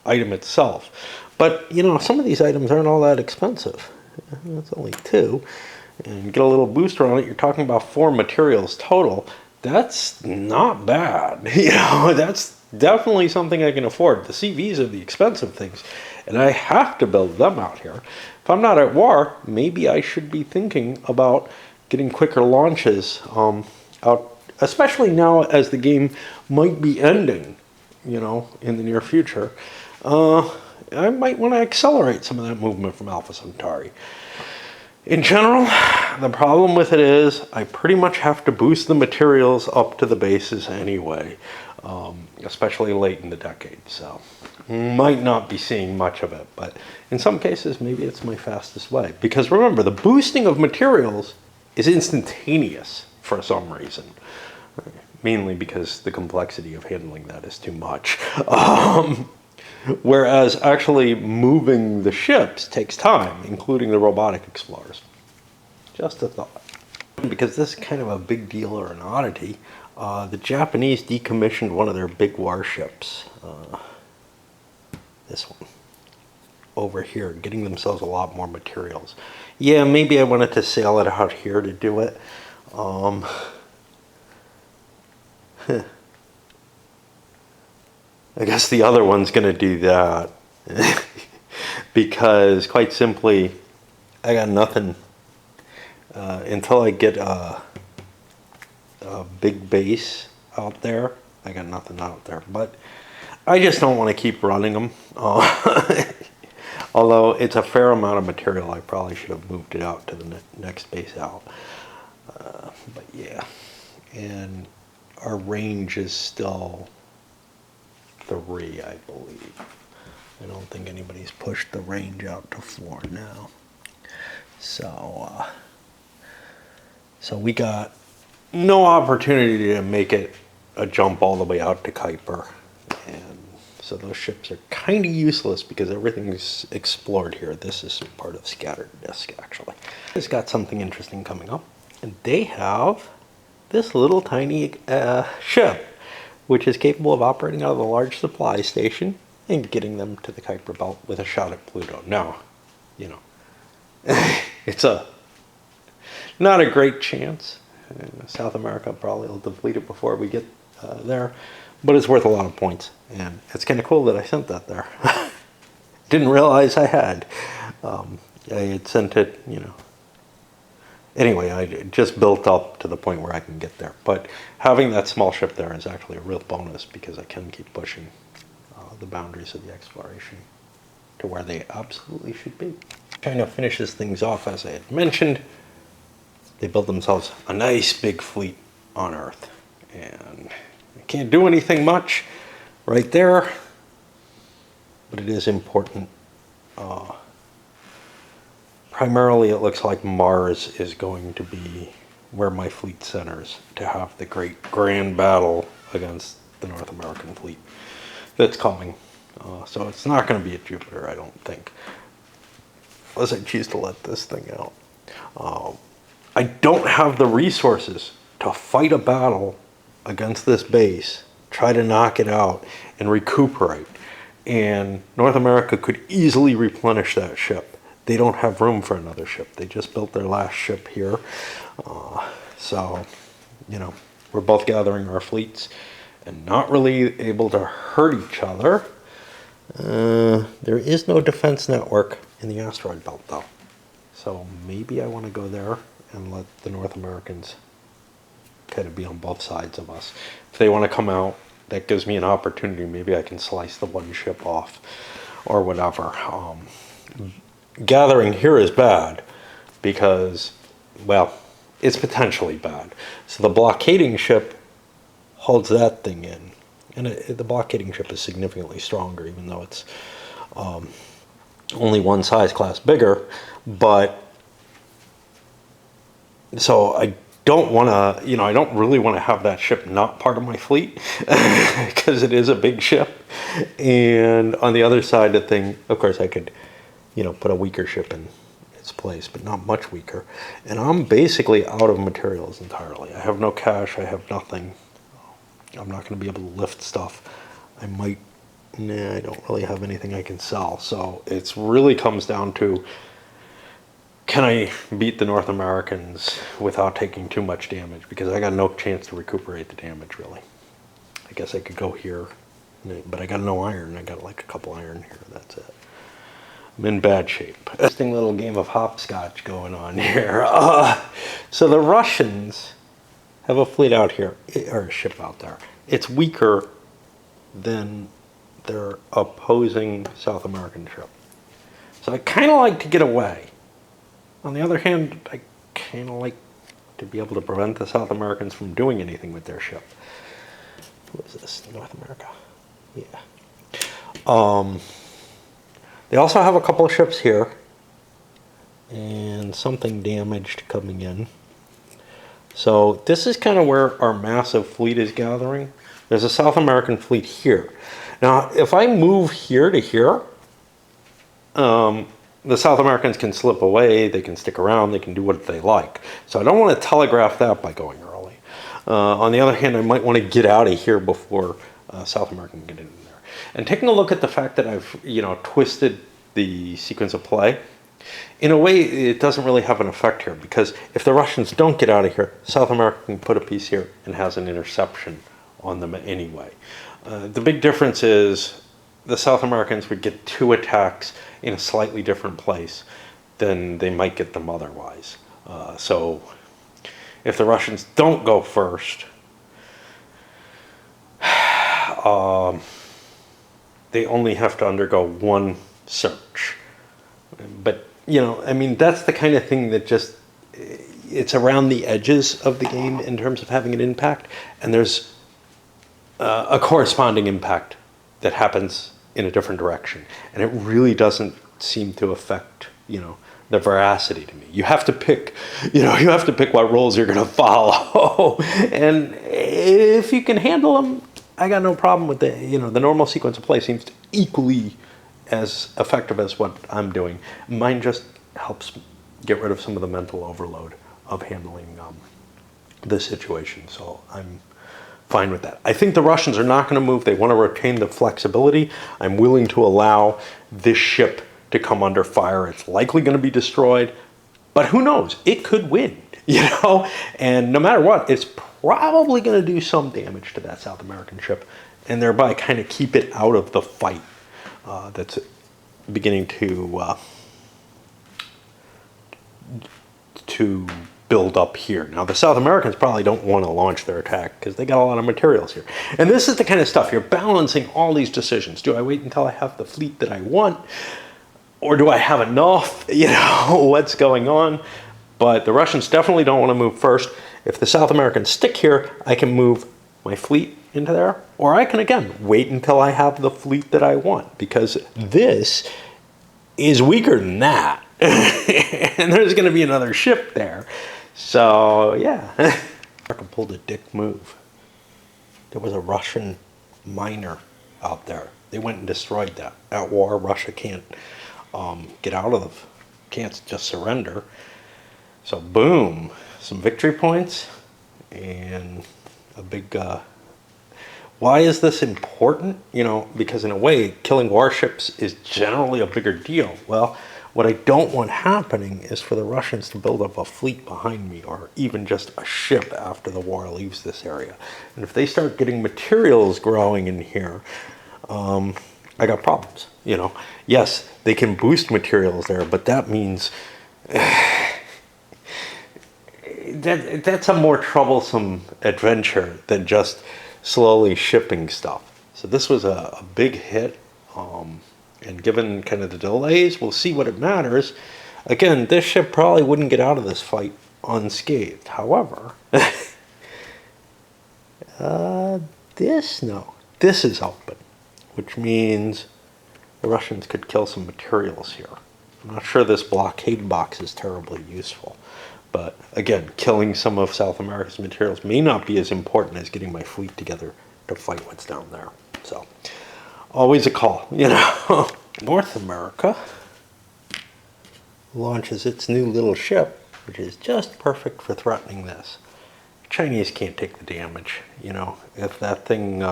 item itself. But, you know, some of these items aren't all that expensive. That's only 2. And get a little booster on it, you're talking about 4 materials total. That's not bad. You know, that's definitely something I can afford. The CVs are the expensive things, and I have to build them out here. If I'm not at war, maybe I should be thinking about getting quicker launches out, especially now as the game might be ending, you know, in the near future. I might want to accelerate some of that movement from Alpha Centauri. In general, the problem with it is I pretty much have to boost the materials up to the bases anyway, especially late in the decade. So might not be seeing much of it, but in some cases maybe it's my fastest way. Because remember, the boosting of materials is instantaneous for some reason. Mainly because the complexity of handling that is too much. Whereas actually moving the ships takes time, including the robotic explorers. Just a thought. Because this is kind of a big deal or an oddity, the Japanese decommissioned one of their big warships. This one. Over here, getting themselves a lot more materials. Yeah, maybe I wanted to sail it out here to do it. I guess the other one's going to do that. Because, quite simply, I got nothing until I get a big base out there. I got nothing out there. But I just don't want to keep running them. Although it's a fair amount of material, I probably should have moved it out to the next base out. But yeah. And our range is still 3, I believe. I don't think anybody's pushed the range out to 4 now. So we got no opportunity to make it a jump all the way out to Kuiper. And so those ships are kind of useless because everything's explored here. This is part of Scattered Disk, actually. It's got something interesting coming up. And they have this little tiny ship, which is capable of operating out of the large supply station and getting them to the Kuiper Belt with a shot at Pluto. Now, you know, it's not a great chance. South America probably will deplete it before we get there, but it's worth a lot of points, and it's kind of cool that I sent that there. Didn't realize I had. I had sent it, you know. Anyway, I just built up to the point where I can get there. But having that small ship there is actually a real bonus because I can keep pushing the boundaries of the exploration to where they absolutely should be. China finishes things off, as I had mentioned. They built themselves a nice big fleet on Earth. And I can't do anything much right there, but it is important. Primarily, it looks like Mars is going to be where my fleet centers to have the great grand battle against the North American fleet that's coming. So it's not going to be at Jupiter, I don't think, unless I choose to let this thing out. I don't have the resources to fight a battle against this base, try to knock it out, and recuperate. And North America could easily replenish that ship. They don't have room for another ship. They just built their last ship here. So, you know, we're both gathering our fleets and not really able to hurt each other. There is no defense network in the asteroid belt, though. So maybe I want to go there and let the North Americans kind of be on both sides of us. If they want to come out, that gives me an opportunity. Maybe I can slice the one ship off or whatever. Gathering here is bad because, well, it's potentially bad. So the blockading ship holds that thing in. And the blockading ship is significantly stronger, even though it's only one size class bigger. But, so I don't want to, you know, I don't really want to have that ship not part of my fleet because it is a big ship. And on the other side of the thing, of course, I could, you know, put a weaker ship in its place, but not much weaker. And I'm basically out of materials entirely. I have no cash. I have nothing. I'm not going to be able to lift stuff. I might nah, I don't really have anything I can sell. So it really comes down to, can I beat the North Americans without taking too much damage? Because I got no chance to recuperate the damage, really. I guess I could go here, but I got no iron. I got like a couple iron here, that's it. I'm in bad shape. Interesting little game of hopscotch going on here. So the Russians have a fleet out here, or a ship out there. It's weaker than their opposing South American ship. So I kind of like to get away. On the other hand, I kind of like to be able to prevent the South Americans from doing anything with their ship. What is this? North America? Yeah. They also have a couple of ships here. And something damaged coming in. So this is kind of where our massive fleet is gathering. There's a South American fleet here. Now, if I move here to here, the South Americans can slip away, they can stick around, they can do what they like. So I don't want to telegraph that by going early. On the other hand, I might want to get out of here before South America can get in there. And taking a look at the fact that I've, twisted the sequence of play, in a way, it doesn't really have an effect here, because if the Russians don't get out of here, South America can put a piece here and has an interception on them anyway. The big difference is the South Americans would get 2 attacks in a slightly different place than they might get them otherwise. So if the Russians don't go first, they only have to undergo 1 search. But, that's the kind of thing that just, it's around the edges of the game in terms of having an impact, and there's a corresponding impact that happens in a different direction, and it really doesn't seem to affect, the veracity to me. You have to pick, what roles you're going to follow, and if you can handle them, I got no problem with the normal sequence of play seems equally as effective as what I'm doing. Mine just helps get rid of some of the mental overload of handling the situation, so I'm fine with that. I think the Russians are not going to move. They want to retain the flexibility. I'm willing to allow this ship to come under fire. It's likely going to be destroyed, but who knows? It could win, and no matter what, it's probably going to do some damage to that South American ship, and thereby kind of keep it out of the fight that's beginning to build up here. Now, the South Americans probably don't want to launch their attack because they got a lot of materials here. And this is the kind of stuff, you're balancing all these decisions. Do I wait until I have the fleet that I want? Or do I have enough? What's going on? But the Russians definitely don't want to move first. If the South Americans stick here, I can move my fleet into there. Or I can, again, wait until I have the fleet that I want, because this is weaker than that. And there's going to be another ship there. So, yeah. America pulled a dick move. There was a Russian miner out there. They went and destroyed that. At war, Russia can't get out of can't just surrender. So, boom. Some victory points. And a big... why is this important? Because in a way, killing warships is generally a bigger deal. Well, what I don't want happening is for the Russians to build up a fleet behind me, or even just a ship after the war leaves this area. And if they start getting materials growing in here, I got problems. Yes, they can boost materials there, but that means that's a more troublesome adventure than just slowly shipping stuff. So this was a big hit. And given kind of the delays, we'll see what it matters. Again, this ship probably wouldn't get out of this fight unscathed. However, this is open, which means the Russians could kill some materials here. I'm not sure this blockade box is terribly useful. But again, killing some of South America's materials may not be as important as getting my fleet together to fight what's down there. So, always a call, North America launches its new little ship, which is just perfect for threatening this. Chinese can't take the damage, If that thing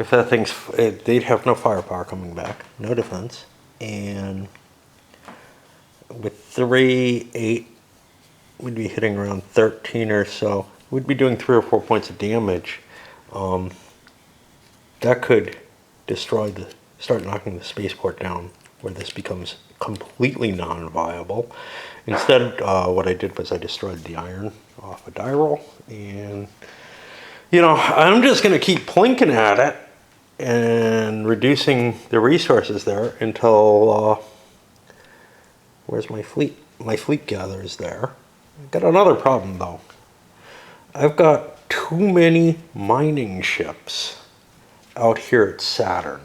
If that thing's, they'd have no firepower coming back, no defense, and with 3, 8, we'd be hitting around 13 or so. We'd be doing 3 or 4 points of damage. That could destroy start knocking the spaceport down, where this becomes completely non-viable. Instead, what I did was I destroyed the iron off a die roll, and I'm just going to keep plinking at it and reducing the resources there until where's my fleet? My fleet gathers there. I've got another problem though. I've got too many mining ships out here at Saturn.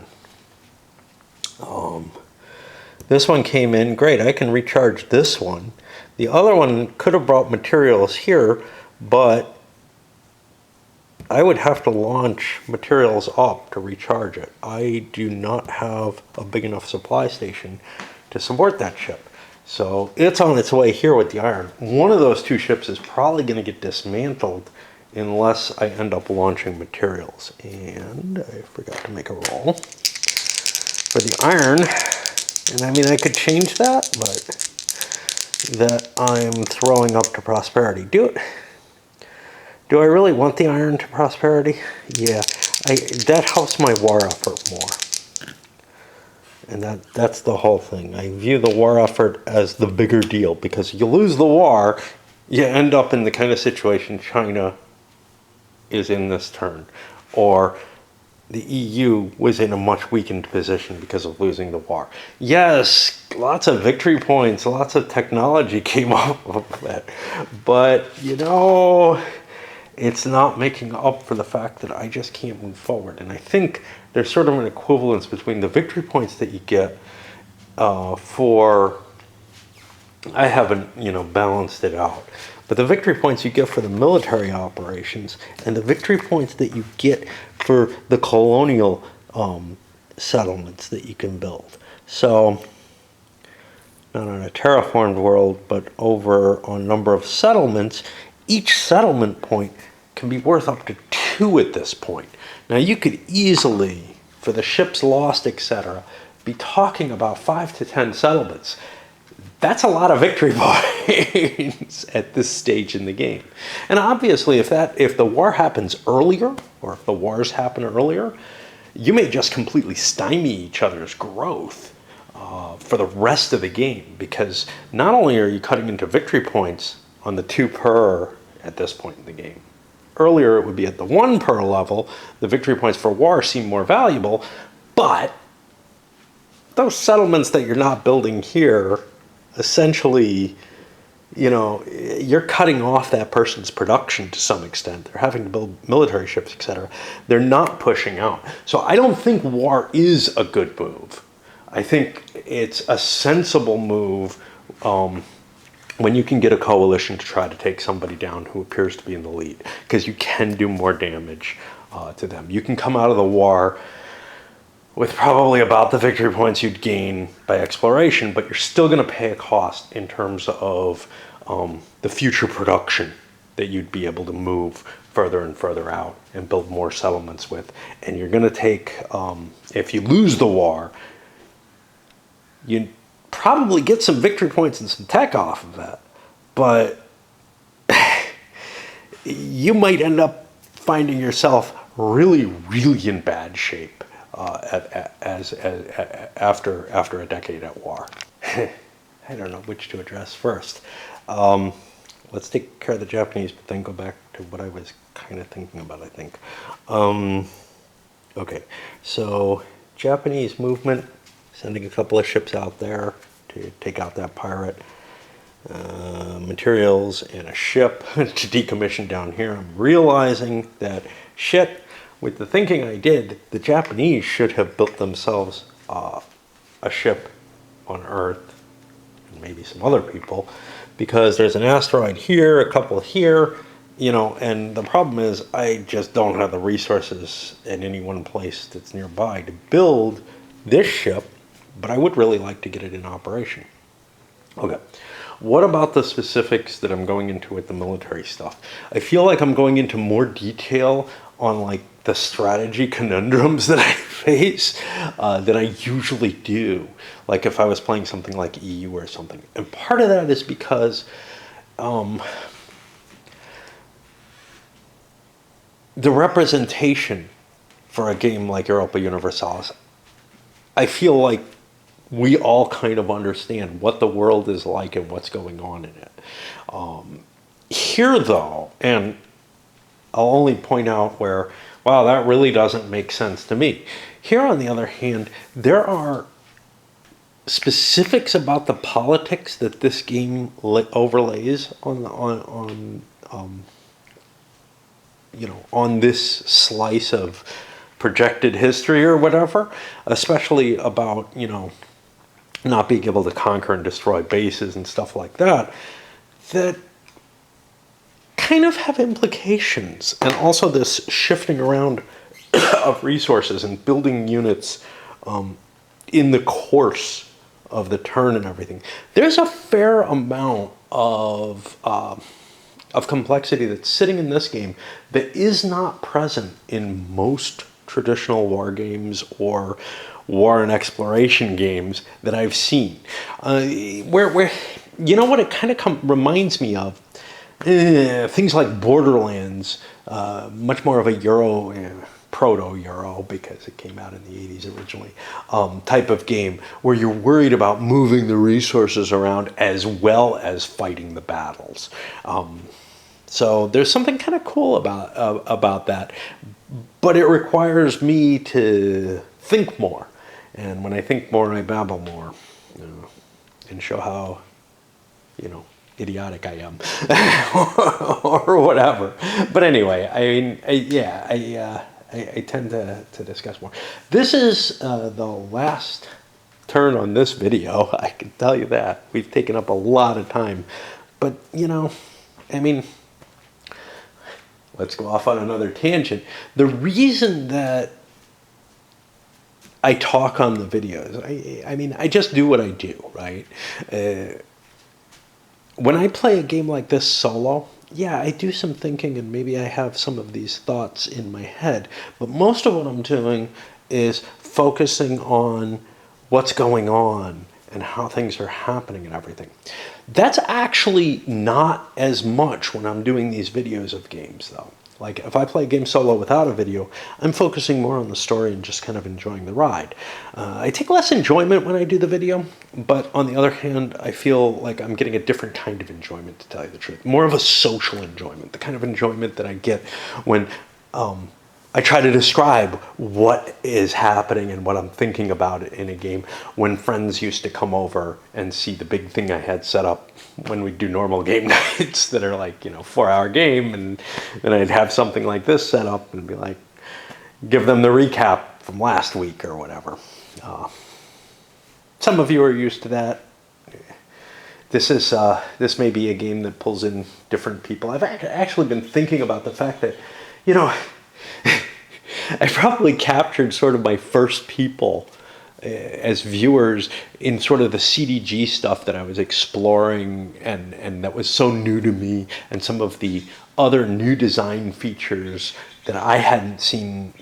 This one came in, great, I can recharge this one. The other one could have brought materials here, but I would have to launch materials up to recharge it. I do not have a big enough supply station to support that ship. So it's on its way here with the iron. One of those 2 ships is probably going to get dismantled unless I end up launching materials. And I forgot to make a roll for the iron. And I mean, I could change that, but that I'm throwing up to prosperity. Do I really want the iron to prosperity? Yeah, that helps my war effort more. And that's the whole thing. I view the war effort as the bigger deal, because you lose the war, you end up in the kind of situation China is in this turn, or the EU was in a much weakened position because of losing the war. Yes, lots of victory points, lots of technology came up of that, but it's not making up for the fact that I just can't move forward. And I think there's sort of an equivalence between the victory points that you get I haven't, balanced it out, but the victory points you get for the military operations and the victory points that you get for the colonial settlements that you can build. So, not on a terraformed world, but over on a number of settlements, each settlement point can be worth up to 2 at this point. Now you could easily, for the ships lost, etc., be talking about 5 to 10 settlements. That's a lot of victory points at this stage in the game. And obviously, if the war happens earlier, or if the wars happen earlier, you may just completely stymie each other's growth for the rest of the game, because not only are you cutting into victory points on the 2 per at this point in the game. Earlier it would be at the 1 per level. The victory points for war seem more valuable, but those settlements that you're not building here, essentially, you're cutting off that person's production to some extent. They're having to build military ships, etc. They're not pushing out. So I don't think war is a good move. I think it's a sensible move when you can get a coalition to try to take somebody down who appears to be in the lead, because you can do more damage to them. You can come out of the war with probably about the victory points you'd gain by exploration, but you're still going to pay a cost in terms of the future production that you'd be able to move further and further out and build more settlements with. And you're going to take, if you lose the war, you probably get some victory points and some tech off of that, but you might end up finding yourself really, really in bad shape after a decade at war. I don't know which to address first. Let's take care of the Japanese, but then go back to what I was kind of thinking about, I think. Okay, so Japanese movement, sending a couple of ships out there to take out that pirate. Materials and a ship to decommission down here. I'm realizing that, shit, with the thinking I did, the Japanese should have built themselves a ship on Earth, and maybe some other people, because there's an asteroid here, a couple here, and the problem is I just don't have the resources in any one place that's nearby to build this ship, but I would really like to get it in operation. Okay, What about the specifics that I'm going into with the military stuff? I feel like I'm going into more detail on like the strategy conundrums that I face than I usually do. Like if I was playing something like EU or something. And part of that is because the representation for a game like Europa Universalis, I feel like we all kind of understand what the world is like and what's going on in it. Here, though, and I'll only point out where, wow, that really doesn't make sense to me. Here, on the other hand, there are specifics about the politics that this game overlays on this slice of projected history or whatever, especially about, not being able to conquer and destroy bases and stuff like that, that kind of have implications. And also this shifting around of resources and building units in the course of the turn and everything. There's a fair amount of complexity that's sitting in this game that is not present in most traditional war games or war and exploration games that I've seen. Where you know what it kind of reminds me of? Things like Borderlands, much more of a Euro, proto-Euro, because it came out in the 80s originally, type of game where you're worried about moving the resources around as well as fighting the battles. So there's something kind of cool about that, but it requires me to think more. And when I think more, I babble more, and show how, idiotic I am, or whatever. But anyway, I mean, I tend to discuss more. This is the last turn on this video. I can tell you that. We've taken up a lot of time. But, I mean, let's go off on another tangent. The reason that I talk on the videos, I mean, I just do what I do, right? When I play a game like this solo, yeah, I do some thinking and maybe I have some of these thoughts in my head. But most of what I'm doing is focusing on what's going on and how things are happening and everything. That's actually not as much when I'm doing these videos of games, though. Like, if I play a game solo without a video, I'm focusing more on the story and just kind of enjoying the ride. I take less enjoyment when I do the video, but on the other hand, I feel like I'm getting a different kind of enjoyment, to tell you the truth. More of a social enjoyment, the kind of enjoyment that I get when I try to describe what is happening and what I'm thinking about in a game. When friends used to come over and see the big thing I had set up when we do normal game nights that are like, 4-hour game, and then I'd have something like this set up and be like, give them the recap from last week or whatever. Some of you are used to that. This may be a game that pulls in different people. I've actually been thinking about the fact that, I probably captured sort of my first people as viewers in sort of the CDG stuff that I was exploring and that was so new to me, and some of the other new design features that I hadn't seen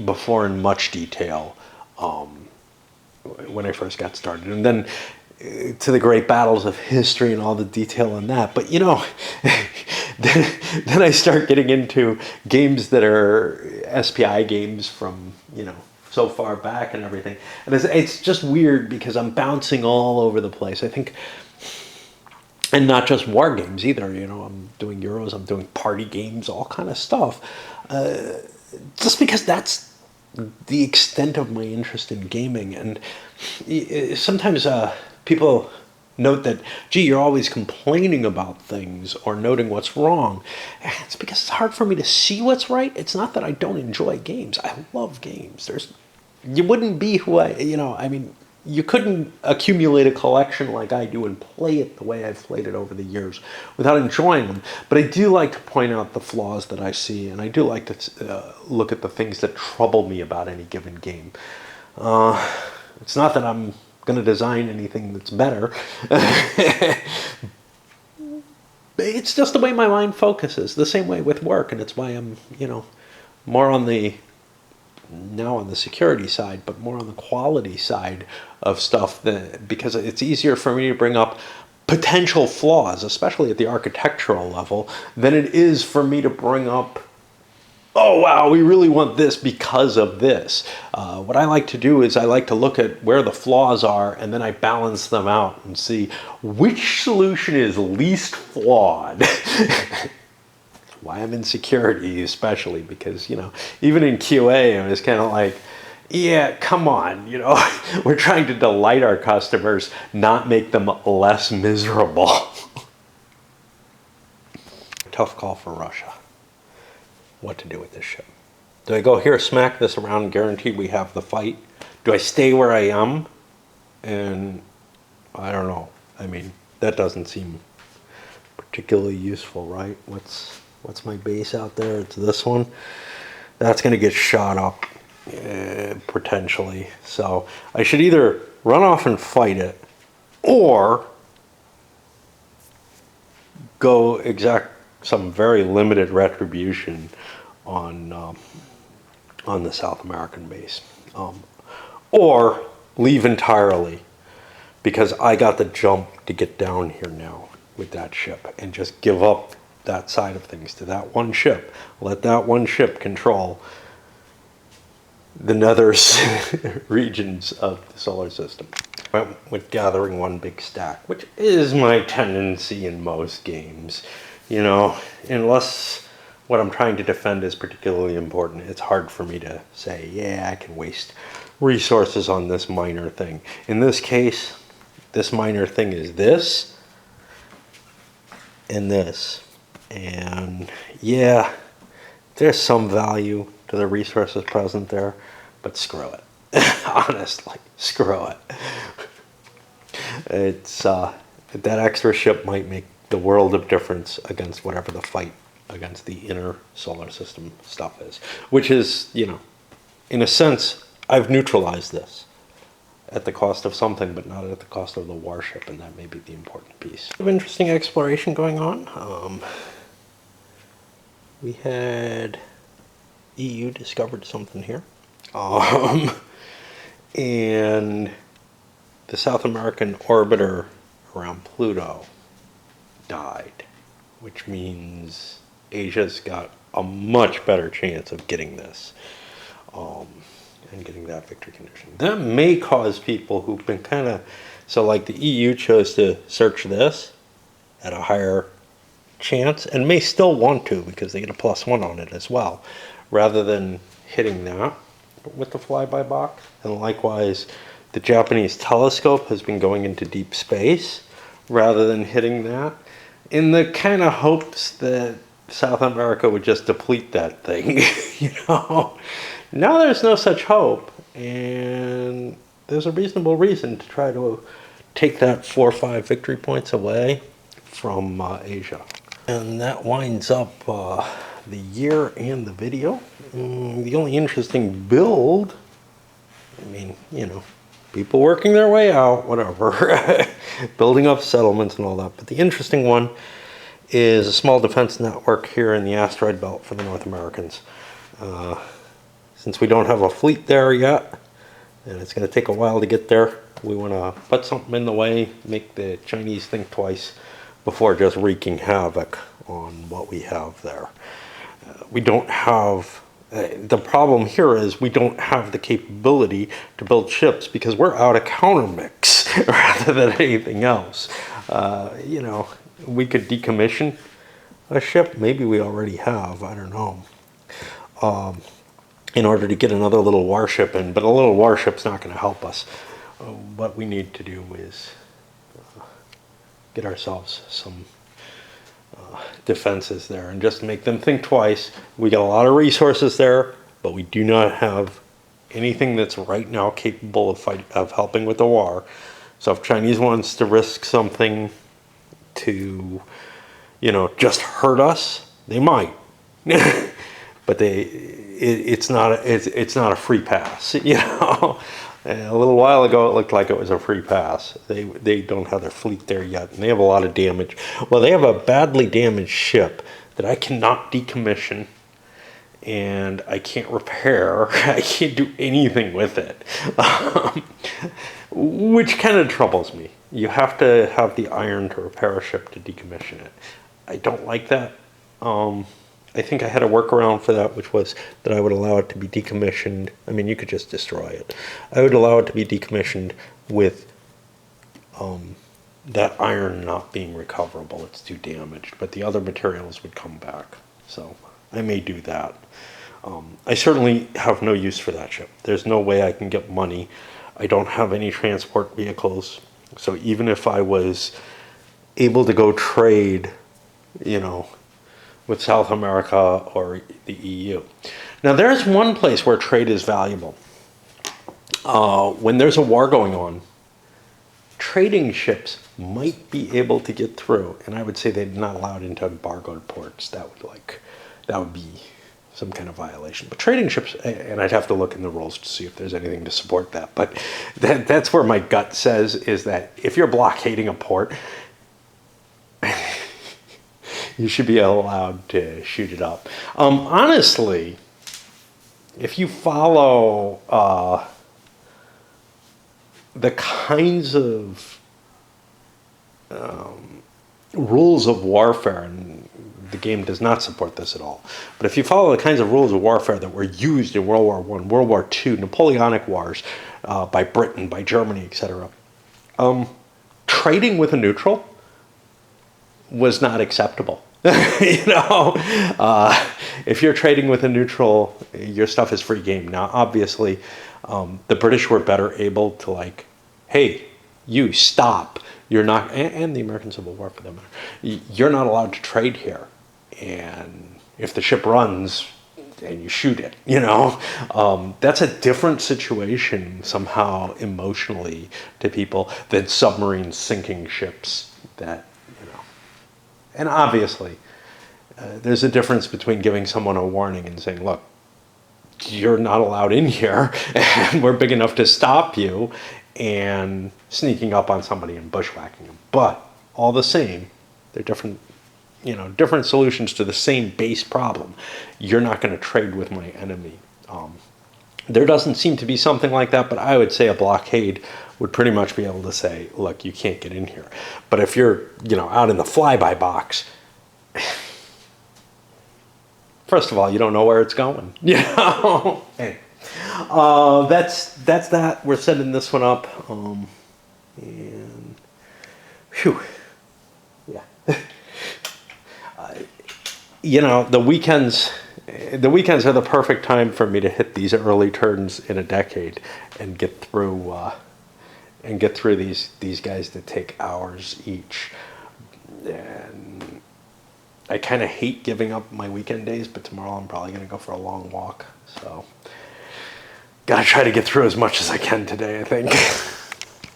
before in much detail when I first got started. And then to the great battles of history and all the detail in that. But then I start getting into games that are SPI games from, so far back and everything. And it's just weird because I'm bouncing all over the place. I think, and not just war games either, I'm doing Euros, I'm doing party games, all kind of stuff. Just because that's the extent of my interest in gaming. And sometimes people note that, gee, you're always complaining about things or noting what's wrong. It's because it's hard for me to see what's right. It's not that I don't enjoy games. I love games. You wouldn't be who I mean, you couldn't accumulate a collection like I do and play it the way I've played it over the years without enjoying them. But I do like to point out the flaws that I see, and I do like to look at the things that trouble me about any given game. It's not that I'm going to design anything that's better, it's just the way my mind focuses, the same way with work, and it's why I'm, more on the security side, but more on the quality side of stuff, because it's easier for me to bring up potential flaws, especially at the architectural level, than it is for me to bring up, oh wow, we really want this because of this. What I like to do is I like to look at where the flaws are, and then I balance them out and see which solution is least flawed. Why I'm in security, especially, because, even in QA, I was kind of like, yeah, come on, we're trying to delight our customers, not make them less miserable. Tough call for Russia. What to do with this ship? Do I go here, smack this around, guarantee we have the fight? Do I stay where I am? And I don't know. I mean, that doesn't seem particularly useful, right? What's my base out there? It's this one. That's going to get shot up, potentially. So I should either run off and fight it, or go exact some very limited retribution on the South American base, or leave entirely, because I got the jump to get down here now with that ship, and just give up that side of things to that one ship. Let that one ship control the nether regions of the solar system. I went with gathering one big stack, which is my tendency in most games. Unless what I'm trying to defend is particularly important, it's hard for me to say, yeah, I can waste resources on this minor thing. In this case, this minor thing is this and this. And yeah, there's some value to the resources present there, but screw it. Honestly, screw it. It's that extra ship might make the world of difference against whatever the fight against the inner solar system stuff is, which is, in a sense, I've neutralized this at the cost of something, but not at the cost of the warship, and that may be the important piece. Of interesting exploration going on. We had EU discovered something here, and the South American orbiter around Pluto died, which means Asia's got a much better chance of getting this, and getting that victory condition. That may cause people who've been so like the EU chose to search this at a higher chance, and may still want to because they get a +1 on it as well, rather than hitting that with the flyby box. And likewise, the Japanese telescope has been going into deep space rather than hitting that, in the kind of hopes that South America would just deplete that thing. Now there's no such hope, and there's a reasonable reason to try to take that 4 or 5 victory points away from Asia. And that winds up the year and the video. The only interesting build, people working their way out, whatever, building up settlements and all that. But the interesting one is a small defense network here in the asteroid belt for the North Americans. Since we don't have a fleet there yet, and it's going to take a while to get there, we want to put something in the way, make the Chinese think twice before just wreaking havoc on what we have there. We don't have, the problem here is we don't have the capability to build ships because we're out of countermix rather than anything else. We could decommission a ship, maybe we already have, I don't know, in order to get another little warship in, but a little warship's not going to help us. What we need to do is get ourselves some defenses there and just make them think twice. We got a lot of resources there, but we do not have anything that's right now capable of helping with the war. So if Chinese wants to risk something to, just hurt us, they might. But but it's not a free pass. You know, a little while ago it looked like it was a free pass. They don't have their fleet there yet, and they have a lot of damage. Well, they have a badly damaged ship that I cannot decommission, and I can't repair. I can't do anything with it, which kind of troubles me. You have to have the iron to repair a ship to decommission it. I don't like that. I think I had a workaround for that, which was that I would allow it to be decommissioned. I mean, you could just destroy it. I would allow it to be decommissioned with that iron not being recoverable. It's too damaged, but the other materials would come back. So I may do that. I certainly have no use for that ship. There's no way I can get money. I don't have any transport vehicles. So even if I was able to go trade, you know, with South America or the EU. Now there's one place where trade is valuable. When there's a war going on, trading ships might be able to get through, and I would say they're not allowed into embargoed ports. That would be some kind of violation. But trading ships, and I'd have to look in the rules to see if there's anything to support that. But that's where my gut says is that if you're blockading a port, you should be allowed to shoot it up. Honestly, if you follow the kinds of rules of warfare, and the game does not support this at all, but if you follow the kinds of rules of warfare that were used in World War I, World War II, Napoleonic Wars, by Britain, by Germany, etc., trading with a neutral was not acceptable. You know, if you're trading with a neutral, your stuff is free game. Now, obviously, the British were better able to, like, hey, you stop. You're not, and the American Civil War for that matter, you're not allowed to trade here. And if the ship runs and you shoot it, you know, that's a different situation somehow emotionally to people than submarines sinking ships that, and obviously, there's a difference between giving someone a warning and saying, look, you're not allowed in here, and we're big enough to stop you, and sneaking up on somebody and bushwhacking them. But all the same, they're different, different solutions to the same base problem. You're not going to trade with my enemy. There doesn't seem to be something like that, but I would say a blockade would pretty much be able to say, look, you can't get in here. But if you're, out in the flyby box, first of all, you don't know where it's going. Hey, that's that. We're setting this one up. And whew, yeah. The weekends are the perfect time for me to hit these early turns in a decade and get through these guys that take hours each. And I kind of hate giving up my weekend days, but tomorrow I'm probably going to go for a long walk. So gotta try to get through as much as I can today, I think.